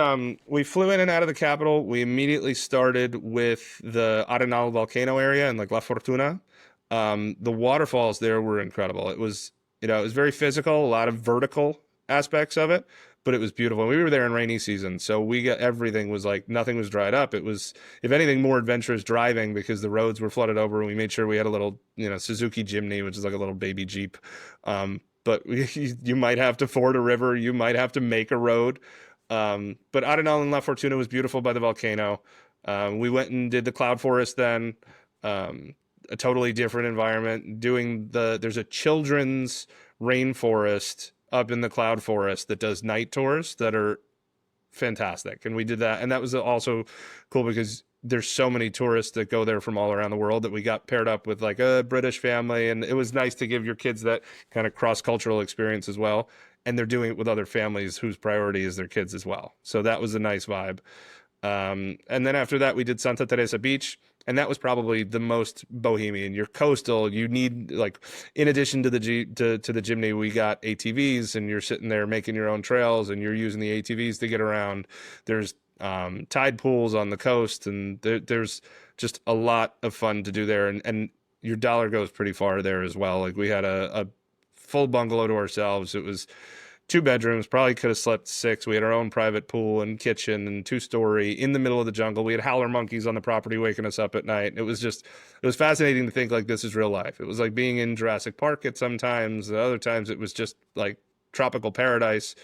flew in and out of the capital. We immediately started with the Arenal volcano area and like La Fortuna. The waterfalls there were incredible. It was very physical, a lot of vertical aspects of it, but it was beautiful. We were there in rainy season, so everything was like, nothing was dried up. It was, if anything, more adventurous driving because the roads were flooded over, and we made sure we had a little, Suzuki Jimny, which is like a little baby Jeep. But you might have to ford a river, you might have to make a road. But Arenal and La Fortuna was beautiful by the volcano. We went and did the cloud forest then, a totally different environment. There's a children's rainforest up in the cloud forest that does night tours that are fantastic. And we did that. And that was also cool because there's so many tourists that go there from all around the world that we got paired up with like a British family. And it was nice to give your kids that kind of cross-cultural experience as well. And they're doing it with other families whose priority is their kids as well. So that was a nice vibe. And then after that, we did Santa Teresa Beach, and that was probably the most bohemian. You're coastal. You need, like, in addition to the Jimny, we got ATVs, and you're sitting there making your own trails, and you're using the ATVs to get around. There's tide pools on the coast, and there's just a lot of fun to do there. And your dollar goes pretty far there as well. Like, we had a full bungalow to ourselves. It was 2 bedrooms, probably could have slept 6. We had our own private pool and kitchen and 2-story in the middle of the jungle. We had howler monkeys on the property waking us up at night. It was fascinating to think like this is real life. It was like being in Jurassic Park at some times. At other times it was just like tropical paradise.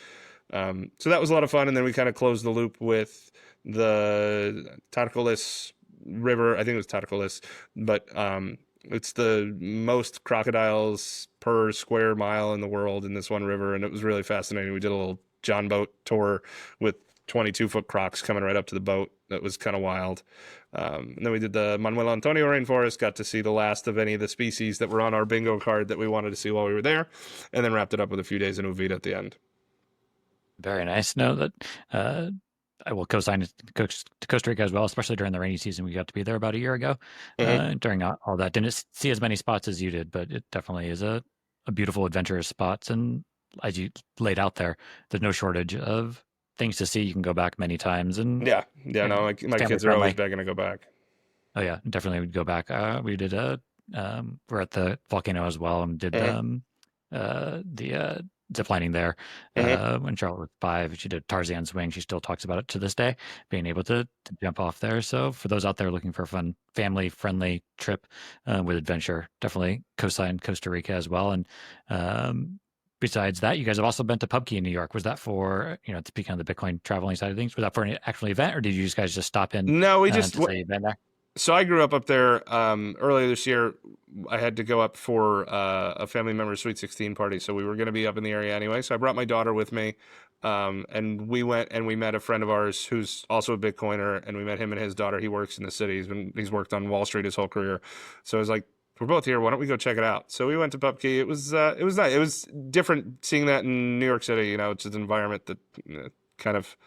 So that was a lot of fun. And then we kind of closed the loop with the Tarcolis River. I think it was Tarcolis, but it's the most crocodiles per square mile in the world in this one river, and it was really fascinating. We did a little John boat tour with 22-foot crocs coming right up to the boat. That was kind of wild. And then we did the Manuel Antonio rainforest, got to see the last of any of the species that were on our bingo card that we wanted to see while we were there, and then wrapped it up with a few days in Uvita at the end. Very nice. No, that I will co-sign to Costa Rica as well, especially during the rainy season. We got to be there about a year ago. During all that, didn't see as many spots as you did, but it definitely is a beautiful, adventurous spots. And as you laid out there, there's no shortage of things to see. You can go back many times. And no, my kids are always begging to go back. Oh yeah, definitely would go back. We did we're at the volcano as well, and did the zip lining there. When Charlotte was 5, she did Tarzan swing. She still talks about it to this day, being able to jump off there. So for those out there looking for a fun, family-friendly trip with adventure, definitely co-sign Costa Rica as well. And besides that, you guys have also been to PubKey in New York. Was that for, speaking on the Bitcoin traveling side of things, was that for an actual event, or did you guys just stop in? No, we just to say you've been there? So I grew up there. Earlier this year, I had to go up for a family member's Sweet 16 party, so we were going to be up in the area anyway. So I brought my daughter with me, and we went and we met a friend of ours who's also a Bitcoiner, and we met him and his daughter. He works in the city. He's worked on Wall Street his whole career. So I was like, we're both here. Why don't we go check it out? So we went to PubKey. It was nice. It was different seeing that in New York City. It's an environment that kind of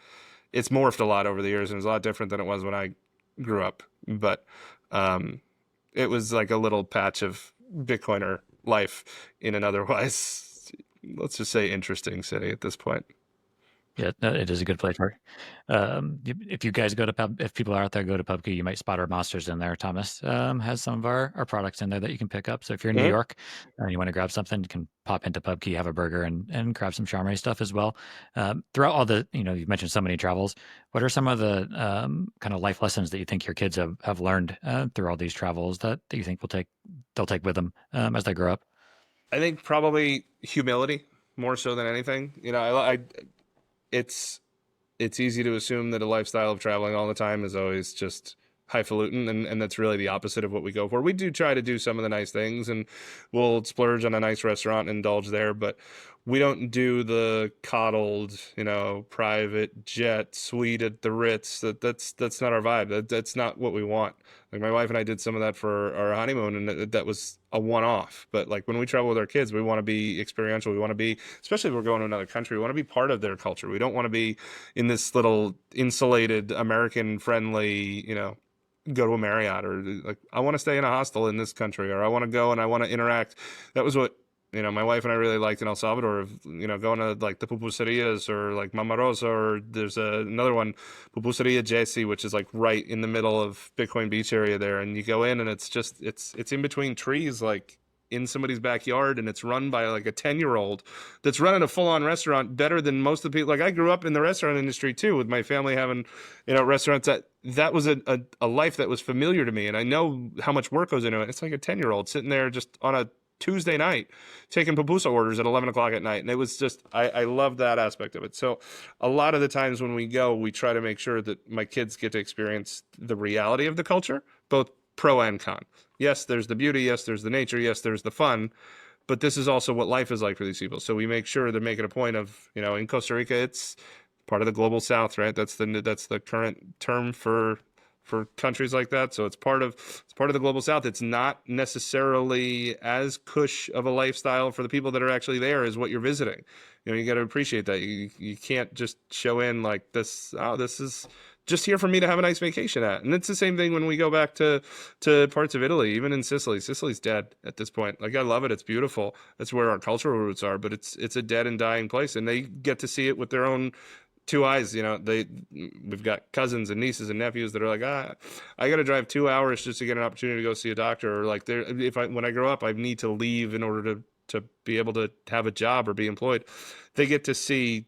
it's morphed a lot over the years, and it's a lot different than it was when I grew up. But it was like a little patch of Bitcoiner life in an otherwise, let's just say, interesting city at this point. Yeah, no, it is a good place for. If you guys go to if people are out there go to PubKey, you might spot our monsters in there. Thomas has some of our products in there that you can pick up. So if you're in New York and you want to grab something, you can pop into PubKey, have a burger, and grab some Charmery stuff as well. Throughout all the, you've mentioned so many travels. What are some of the kind of life lessons that you think your kids have learned through all these travels that you think they'll take with them as they grow up? I think probably humility more so than anything. It's easy to assume that a lifestyle of traveling all the time is always just highfalutin, and that's really the opposite of what we go for. We do try to do some of the nice things, and we'll splurge on a nice restaurant and indulge there, but we don't do the coddled, private jet suite at the Ritz. That's not our vibe. That's not what we want. Like my wife and I did some of that for our honeymoon, and that was a one-off. But like when we travel with our kids, we want to be experiential. We want to be, especially if we're going to another country, we want to be part of their culture. We don't want to be in this little insulated American-friendly, go to a Marriott, or like I want to stay in a hostel in this country, or I want to go and I want to interact. That was what my wife and I really liked in El Salvador, of going to like the pupuserias or like Mama Rosa, or there's another one, Pupuseria Jesse, which is like right in the middle of Bitcoin Beach area there, and you go in and it's just it's in between trees, like in somebody's backyard, and it's run by like a 10-year-old that's running a full-on restaurant better than most of the people. Like I grew up in the restaurant industry too, with my family having restaurants. That was a life that was familiar to me, and I know how much work goes into it. It's like a 10-year-old sitting there just on a Tuesday night taking pupusa orders at 11 o'clock at night, and it was just I love that aspect of it. So a lot of the times when we go, we try to make sure that my kids get to experience the reality of the culture, both pro and con. Yes, there's the beauty. Yes, there's the nature. Yes, there's the fun. But this is also what life is like for these people. So we make sure to make it a point of, in Costa Rica, it's part of the global South, right? That's the current term for countries like that. So it's part of the global South. It's not necessarily as cush of a lifestyle for the people that are actually there as what you're visiting. You got to appreciate that. You can't just show in like this. Oh, this is just here for me to have a nice vacation at. And it's the same thing when we go back to parts of Italy, even in Sicily. Sicily's dead at this point. Like I love it. It's beautiful. That's where our cultural roots are, but it's a dead and dying place, and they get to see it with their own 2 eyes. We've got cousins and nieces and nephews that are like, I got to drive 2 hours just to get an opportunity to go see a doctor, or like when I grow up, I need to leave in order to be able to have a job or be employed, they get to see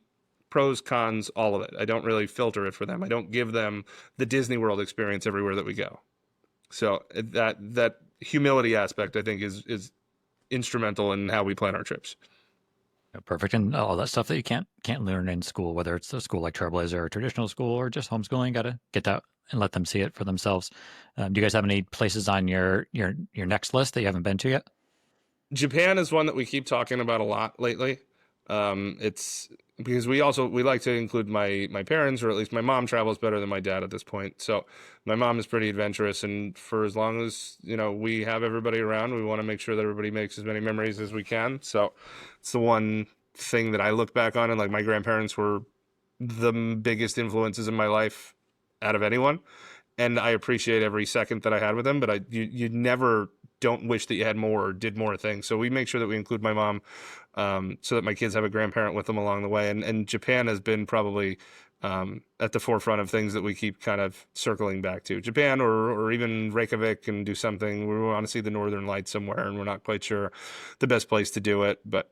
pros, cons, all of it. I don't really filter it for them. I don't give them the Disney World experience everywhere that we go. So that humility aspect, I think, is instrumental in how we plan our trips. Perfect. And all that stuff that you can't learn in school, whether it's a school like Trailblazer or traditional school or just homeschooling, got to get out and let them see it for themselves. Do you guys have any places on your next list that you haven't been to yet? Japan is one that we keep talking about a lot lately. It's because we like to include my parents, or at least my mom travels better than my dad at this point. So my mom is pretty adventurous, and for as long as we have everybody around, we want to make sure that everybody makes as many memories as we can. So it's the one thing that I look back on, and like my grandparents were the biggest influences in my life out of anyone, and I appreciate every second that I had with them. But you never don't wish that you had more or did more things. So we make sure that we include my mom, so that my kids have a grandparent with them along the way. And Japan has been probably at the forefront of things that we keep kind of circling back to. Japan or even Reykjavik, and do something. We want to see the Northern Lights somewhere, and we're not quite sure the best place to do it, but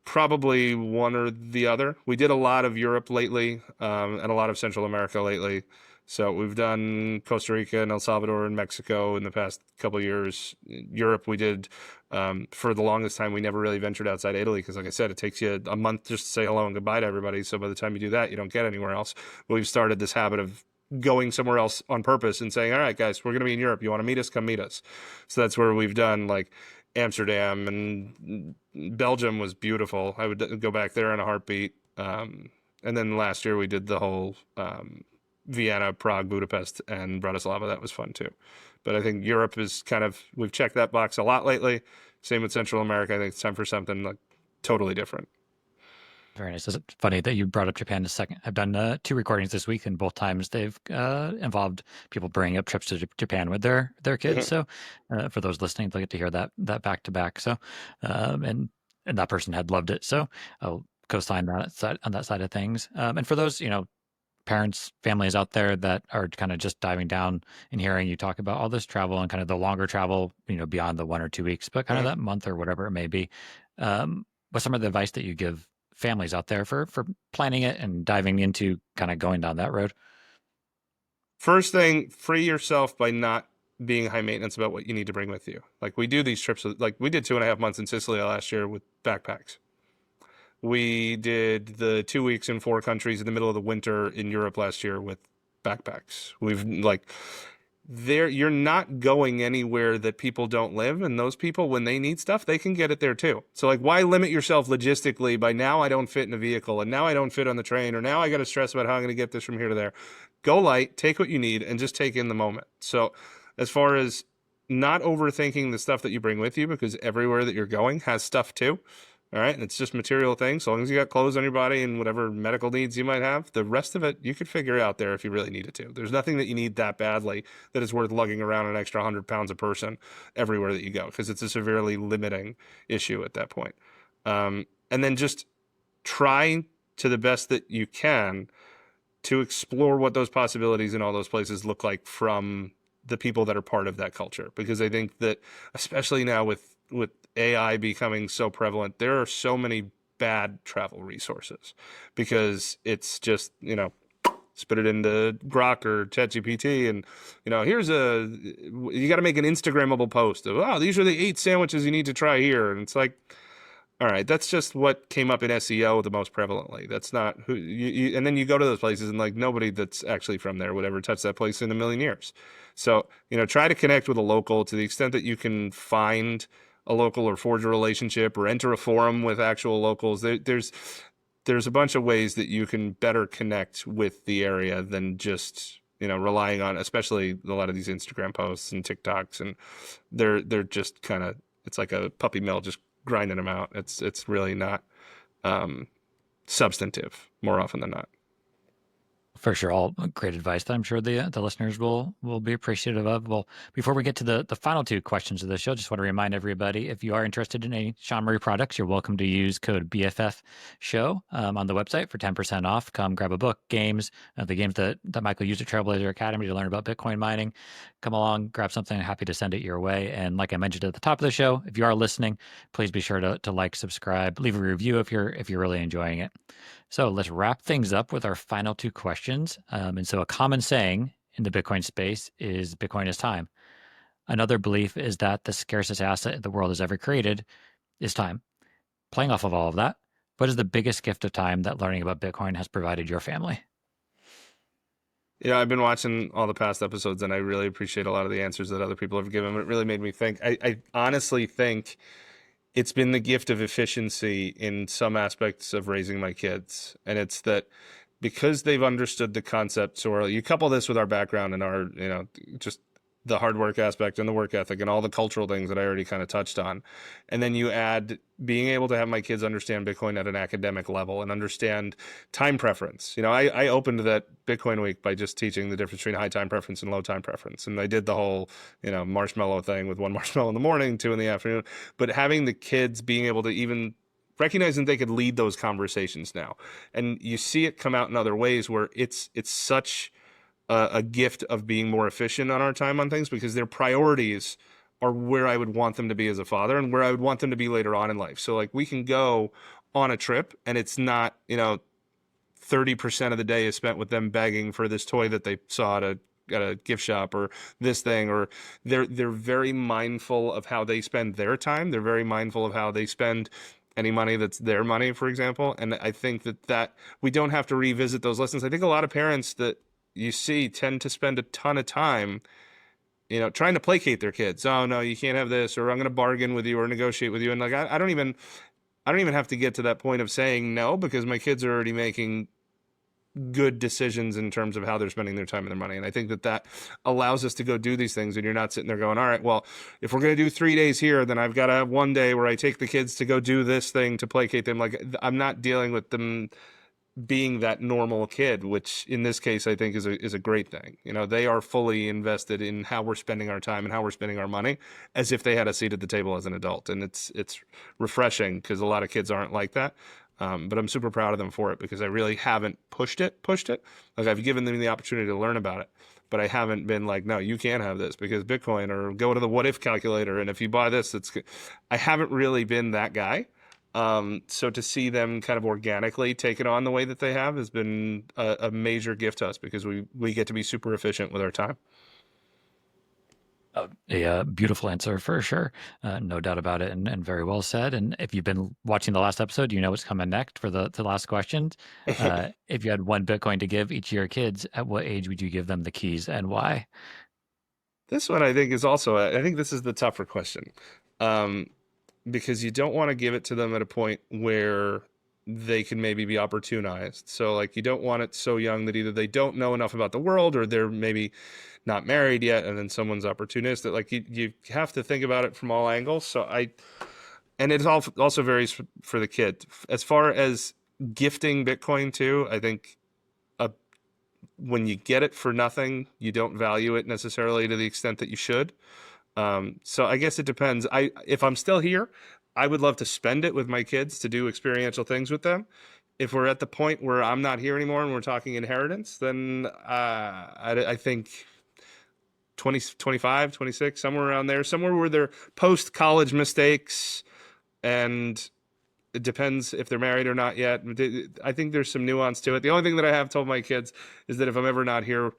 probably one or the other. We did a lot of Europe lately, and a lot of Central America lately. So we've done Costa Rica and El Salvador and Mexico in the past couple of years. Europe, we did, for the longest time, we never really ventured outside Italy because, like I said, it takes you a month just to say hello and goodbye to everybody. So by the time you do that, you don't get anywhere else. But we've started this habit of going somewhere else on purpose and saying, all right, guys, we're going to be in Europe. You want to meet us? Come meet us. So that's where we've done like Amsterdam, and Belgium was beautiful. I would go back there in a heartbeat. And then last year we did the whole Vienna, Prague, Budapest, and Bratislava. That was fun too. But I think Europe is we've checked that box a lot lately. Same with Central America. I think it's time for something like totally different. Very nice. It's funny that you brought up Japan a second. I've done 2 recordings this week, and both times they've involved people bringing up trips to Japan with their kids. So for those listening, they'll get to hear that back to back. So and that person had loved it. So I'll co-sign that on that side of things. And for those parents, families out there that are kind of just diving down and hearing you talk about all this travel and kind of the longer travel, beyond the 1 or 2 weeks, but kind of that month or whatever it may be. What's some of the advice that you give families out there for planning it and diving into kind of going down that road? First thing, free yourself by not being high maintenance about what you need to bring with you. Like we do these trips, like we did 2.5 months in Sicily last year with backpacks. We did the 2 weeks in 4 countries in the middle of the winter in Europe last year with backpacks. You're not going anywhere that people don't live, and those people, when they need stuff, they can get it there too. So like, why limit yourself logistically by now I don't fit in a vehicle, and now I don't fit on the train, or now I got to stress about how I'm going to get this from here to there. Go light, take what you need, and just take in the moment. So as far as not overthinking the stuff that you bring with you, because everywhere that you're going has stuff too. All right. And it's just material things. So long as you got clothes on your body and whatever medical needs you might have, the rest of it you could figure out there if you really needed to. There's nothing that you need that badly that is worth lugging around an extra 100 pounds a person everywhere that you go, because it's a severely limiting issue at that point. And then just try to the best that you can to explore what those possibilities in all those places look like from the people that are part of that culture. Because I think that, especially now with AI becoming so prevalent, there are so many bad travel resources, because it's just, spit it into Grok or ChatGPT, and you got to make an Instagrammable post of, oh, these are the 8 sandwiches you need to try here, and it's like, all right, that's just what came up in SEO the most prevalently. That's not who you and then you go to those places, and like nobody that's actually from there would ever touch that place in a million years. So, try to connect with a local to the extent that you can find a local, or forge a relationship, or enter a forum with actual locals. There's a bunch of ways that you can better connect with the area than just, relying on, especially a lot of these Instagram posts and TikToks, and they're just kind of, it's like a puppy mill, just grinding them out. It's really not substantive more often than not. For sure, all great advice that I'm sure the listeners will be appreciative of. Well, before we get to the final two questions of the show, just want to remind everybody, if you are interested in any Sean Murray products, you're welcome to use code BFF Show on the website for 10% off. Come grab a book, games, the games that Michael used at Trailblazer Academy to learn about Bitcoin mining. Come along, grab something. Happy to send it your way. And like I mentioned at the top of the show, if you are listening, please be sure to like, subscribe, leave a review if you're really enjoying it. So let's wrap things up with our final two questions. And so a common saying in the Bitcoin space is Bitcoin is time. Another belief is that the scarcest asset the world has ever created is time. Playing off of all of that, what is the biggest gift of time that learning about Bitcoin has provided your family? Yeah, I've been watching all the past episodes, and I really appreciate a lot of the answers that other people have given. It really made me think. I honestly think it's been the gift of efficiency in some aspects of raising my kids. And it's that because they've understood the concept so early, you couple this with our background and our, just the hard work aspect and the work ethic and all the cultural things that I already kind of touched on. And then you add being able to have my kids understand Bitcoin at an academic level and understand time preference. I opened that Bitcoin week by just teaching the difference between high time preference and low time preference. And I did the whole, marshmallow thing with one marshmallow in the morning, two in the afternoon. But having the kids being able to even recognizing they could lead those conversations now. And you see it come out in other ways where it's such a gift of being more efficient on our time on things because their priorities are where I would want them to be as a father and where I would want them to be later on in life. So like we can go on a trip and it's not, 30% of the day is spent with them begging for this toy that they saw at a gift shop or this thing, or they're very mindful of how they spend their time. They're very mindful of how they spend any money that's their money, for example. And I think that we don't have to revisit those lessons. I think a lot of parents that you see tend to spend a ton of time, trying to placate their kids. Oh no, you can't have this, or I'm going to bargain with you or negotiate with you. And like, I don't even have to get to that point of saying no because my kids are already making good decisions in terms of how they're spending their time and their money. And I think that allows us to go do these things. And you're not sitting there going, all right, well, if we're going to do 3 days here, then I've got to have one day where I take the kids to go do this thing to placate them. Like I'm not dealing with them being that normal kid, which in this case I think is a great thing. They are fully invested in how we're spending our time and how we're spending our money as if they had a seat at the table as an adult. And it's refreshing because a lot of kids aren't like that. But I'm super proud of them for it because I really haven't pushed it. Like I've given them the opportunity to learn about it, but I haven't been like, no, you can't have this because Bitcoin, or go to the what if calculator. And if you buy this, I haven't really been that guy. So to see them kind of organically take it on the way that they have has been a major gift to us because we get to be super efficient with our time. A beautiful answer for sure. No doubt about it, and very well said. And if you've been watching the last episode, you know what's coming next for the last question. If you had one Bitcoin to give each of your kids, at what age would you give them the keys and why? This one I think is also, I think this is the tougher question. Because you don't want to give it to them at a point where they can maybe be opportunized. So like you don't want it so young that either they don't know enough about the world or they're maybe not married yet and then someone's opportunistic. Like you have to think about it from all angles. And it also varies for the kid. As far as gifting Bitcoin too, I think when you get it for nothing, you don't value it necessarily to the extent that you should. So I guess it depends. If I'm still here, I would love to spend it with my kids to do experiential things with them. If we're at the point where I'm not here anymore and we're talking inheritance, then I think 20, 25, 26, somewhere around there, somewhere where they're post-college mistakes, and it depends if they're married or not yet. I think there's some nuance to it. The only thing that I have told my kids is that if I'm ever not here,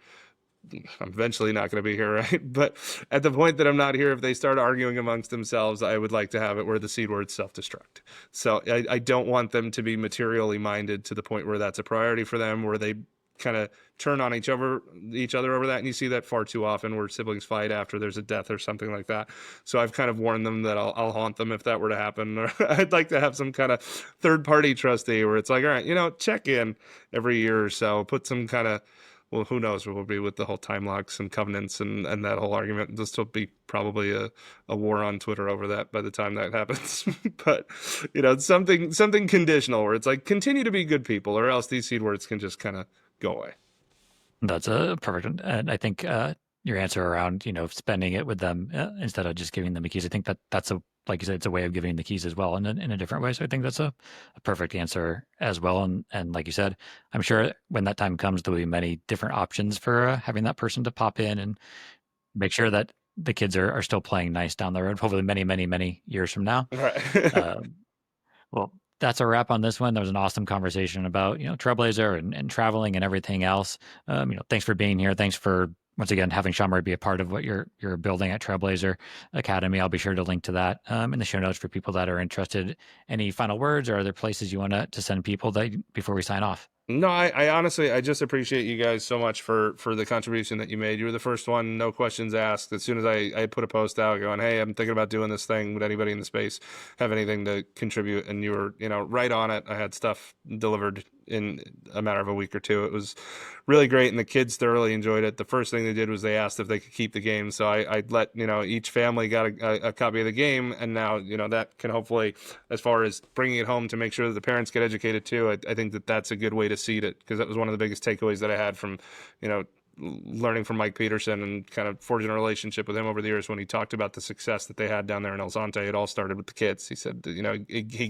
I'm eventually not going to be here, right? But at the point that I'm not here, if they start arguing amongst themselves, I would like to have it where the seed word self-destruct. So I don't want them to be materially minded to the point where that's a priority for them, where they kind of turn on each other over that. And you see that far too often where siblings fight after there's a death or something like that. So I've kind of warned them that I'll haunt them if that were to happen. Or I'd like to have some kind of third-party trustee where it's like, all right, check in every year or so, put some kind of, well, who knows what will be with the whole time locks and covenants and that whole argument. There'll still be probably a war on Twitter over that by the time that happens. But, something conditional where it's like, continue to be good people or else these seed words can just kind of go away. That's a perfect, and I think your answer around spending it with them instead of just giving them the keys. I think that's a, like you said, it's a way of giving the keys as well in a different way. So I think that's a perfect answer as well. And like you said, I'm sure when that time comes, there'll be many different options for having that person to pop in and make sure that the kids are still playing nice down the road, hopefully many, many, many years from now. Right. Well, that's a wrap on this one. There was an awesome conversation about, Trailblazer and traveling and everything else. Thanks for being here. Thanks for once again having Shamar be a part of what you're building at Trailblazer Academy. I'll be sure to link to that in the show notes for people that are interested. Any final words or other places you want to send people before we sign off? No, I honestly, I just appreciate you guys so much for the contribution that you made. You were the first one, no questions asked. As soon as I put a post out going, hey, I'm thinking about doing this thing. Would anybody in the space have anything to contribute? And you were, right on it. I had stuff delivered in a matter of a week or two. It was really great, and the kids thoroughly enjoyed it. The first thing they did was they asked if they could keep the game. So I let, each family got a copy of the game, and now, that can hopefully, as far as bringing it home to make sure that the parents get educated too, I think that that's a good way to seed it, because that was one of the biggest takeaways that I had from, learning from Mike Peterson and kind of forging a relationship with him over the years. When he talked about the success that they had down there in El Zonte, it all started with the kids. He said, he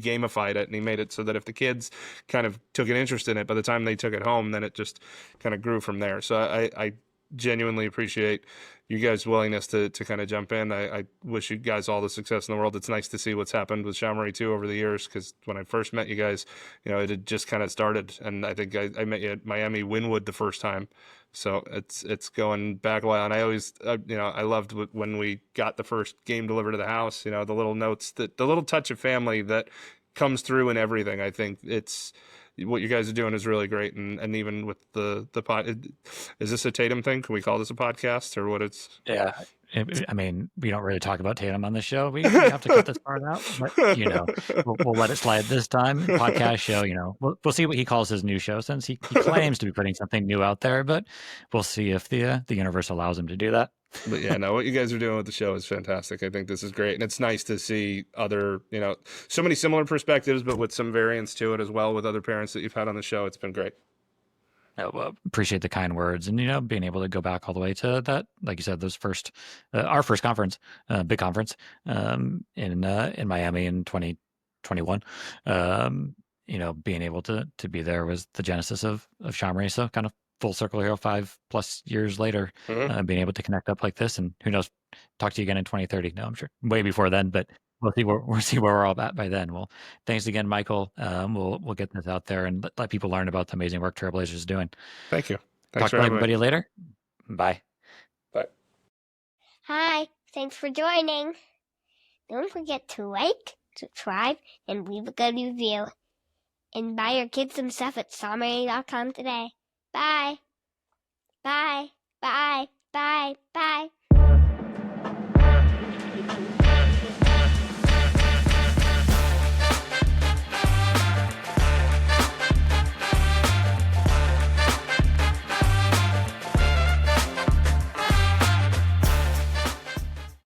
gamified it, and he made it so that if the kids kind of took an interest in it, by the time they took it home, then it just kind of grew from there. So I genuinely appreciate you guys' willingness to kind of jump in. I wish you guys all the success in the world. It's nice to see what's happened with Shamari too over the years, because when I first met you guys, it had just kind of started, and I think I met you at Miami Wynwood the first time. So it's going back a while, and I always, I loved when we got the first game delivered to the house. The little notes, the little touch of family that comes through in everything. I think it's what you guys are doing is really great, and even with the pod, is this a Tatum thing? Can we call this a podcast, or what? It's Yeah. I mean, we don't really talk about Tatum on the show. We have to cut this part out, but we'll let it slide this time. Podcast show, we'll see what he calls his new show, since he claims to be putting something new out there, but we'll see if the universe allows him to do that. But yeah, no, what you guys are doing with the show is fantastic. I think this is great, and it's nice to see other, so many similar perspectives, but with some variance to it as well, with other parents that you've had on the show. It's been great. Well, appreciate the kind words, and being able to go back all the way to that, like you said, those our first conference, big conference, in Miami in 2021. Being able to be there was the genesis of Shamri. So kind of full circle here, 5+ years later, being able to connect up like this, and who knows, talk to you again in 2030. No, I'm sure way before then, but we'll see where we're all at by then. Well, thanks again, Michael. We'll get this out there and let people learn about the amazing work Trailblazer is doing. Thank you. Talk Thanks for to having everybody me. later. Bye. Bye. Hi, thanks for joining. Don't forget to like, subscribe, and leave a good review. And buy your kids some stuff at sawmary.com today. Bye. Bye. Bye. Bye. Bye.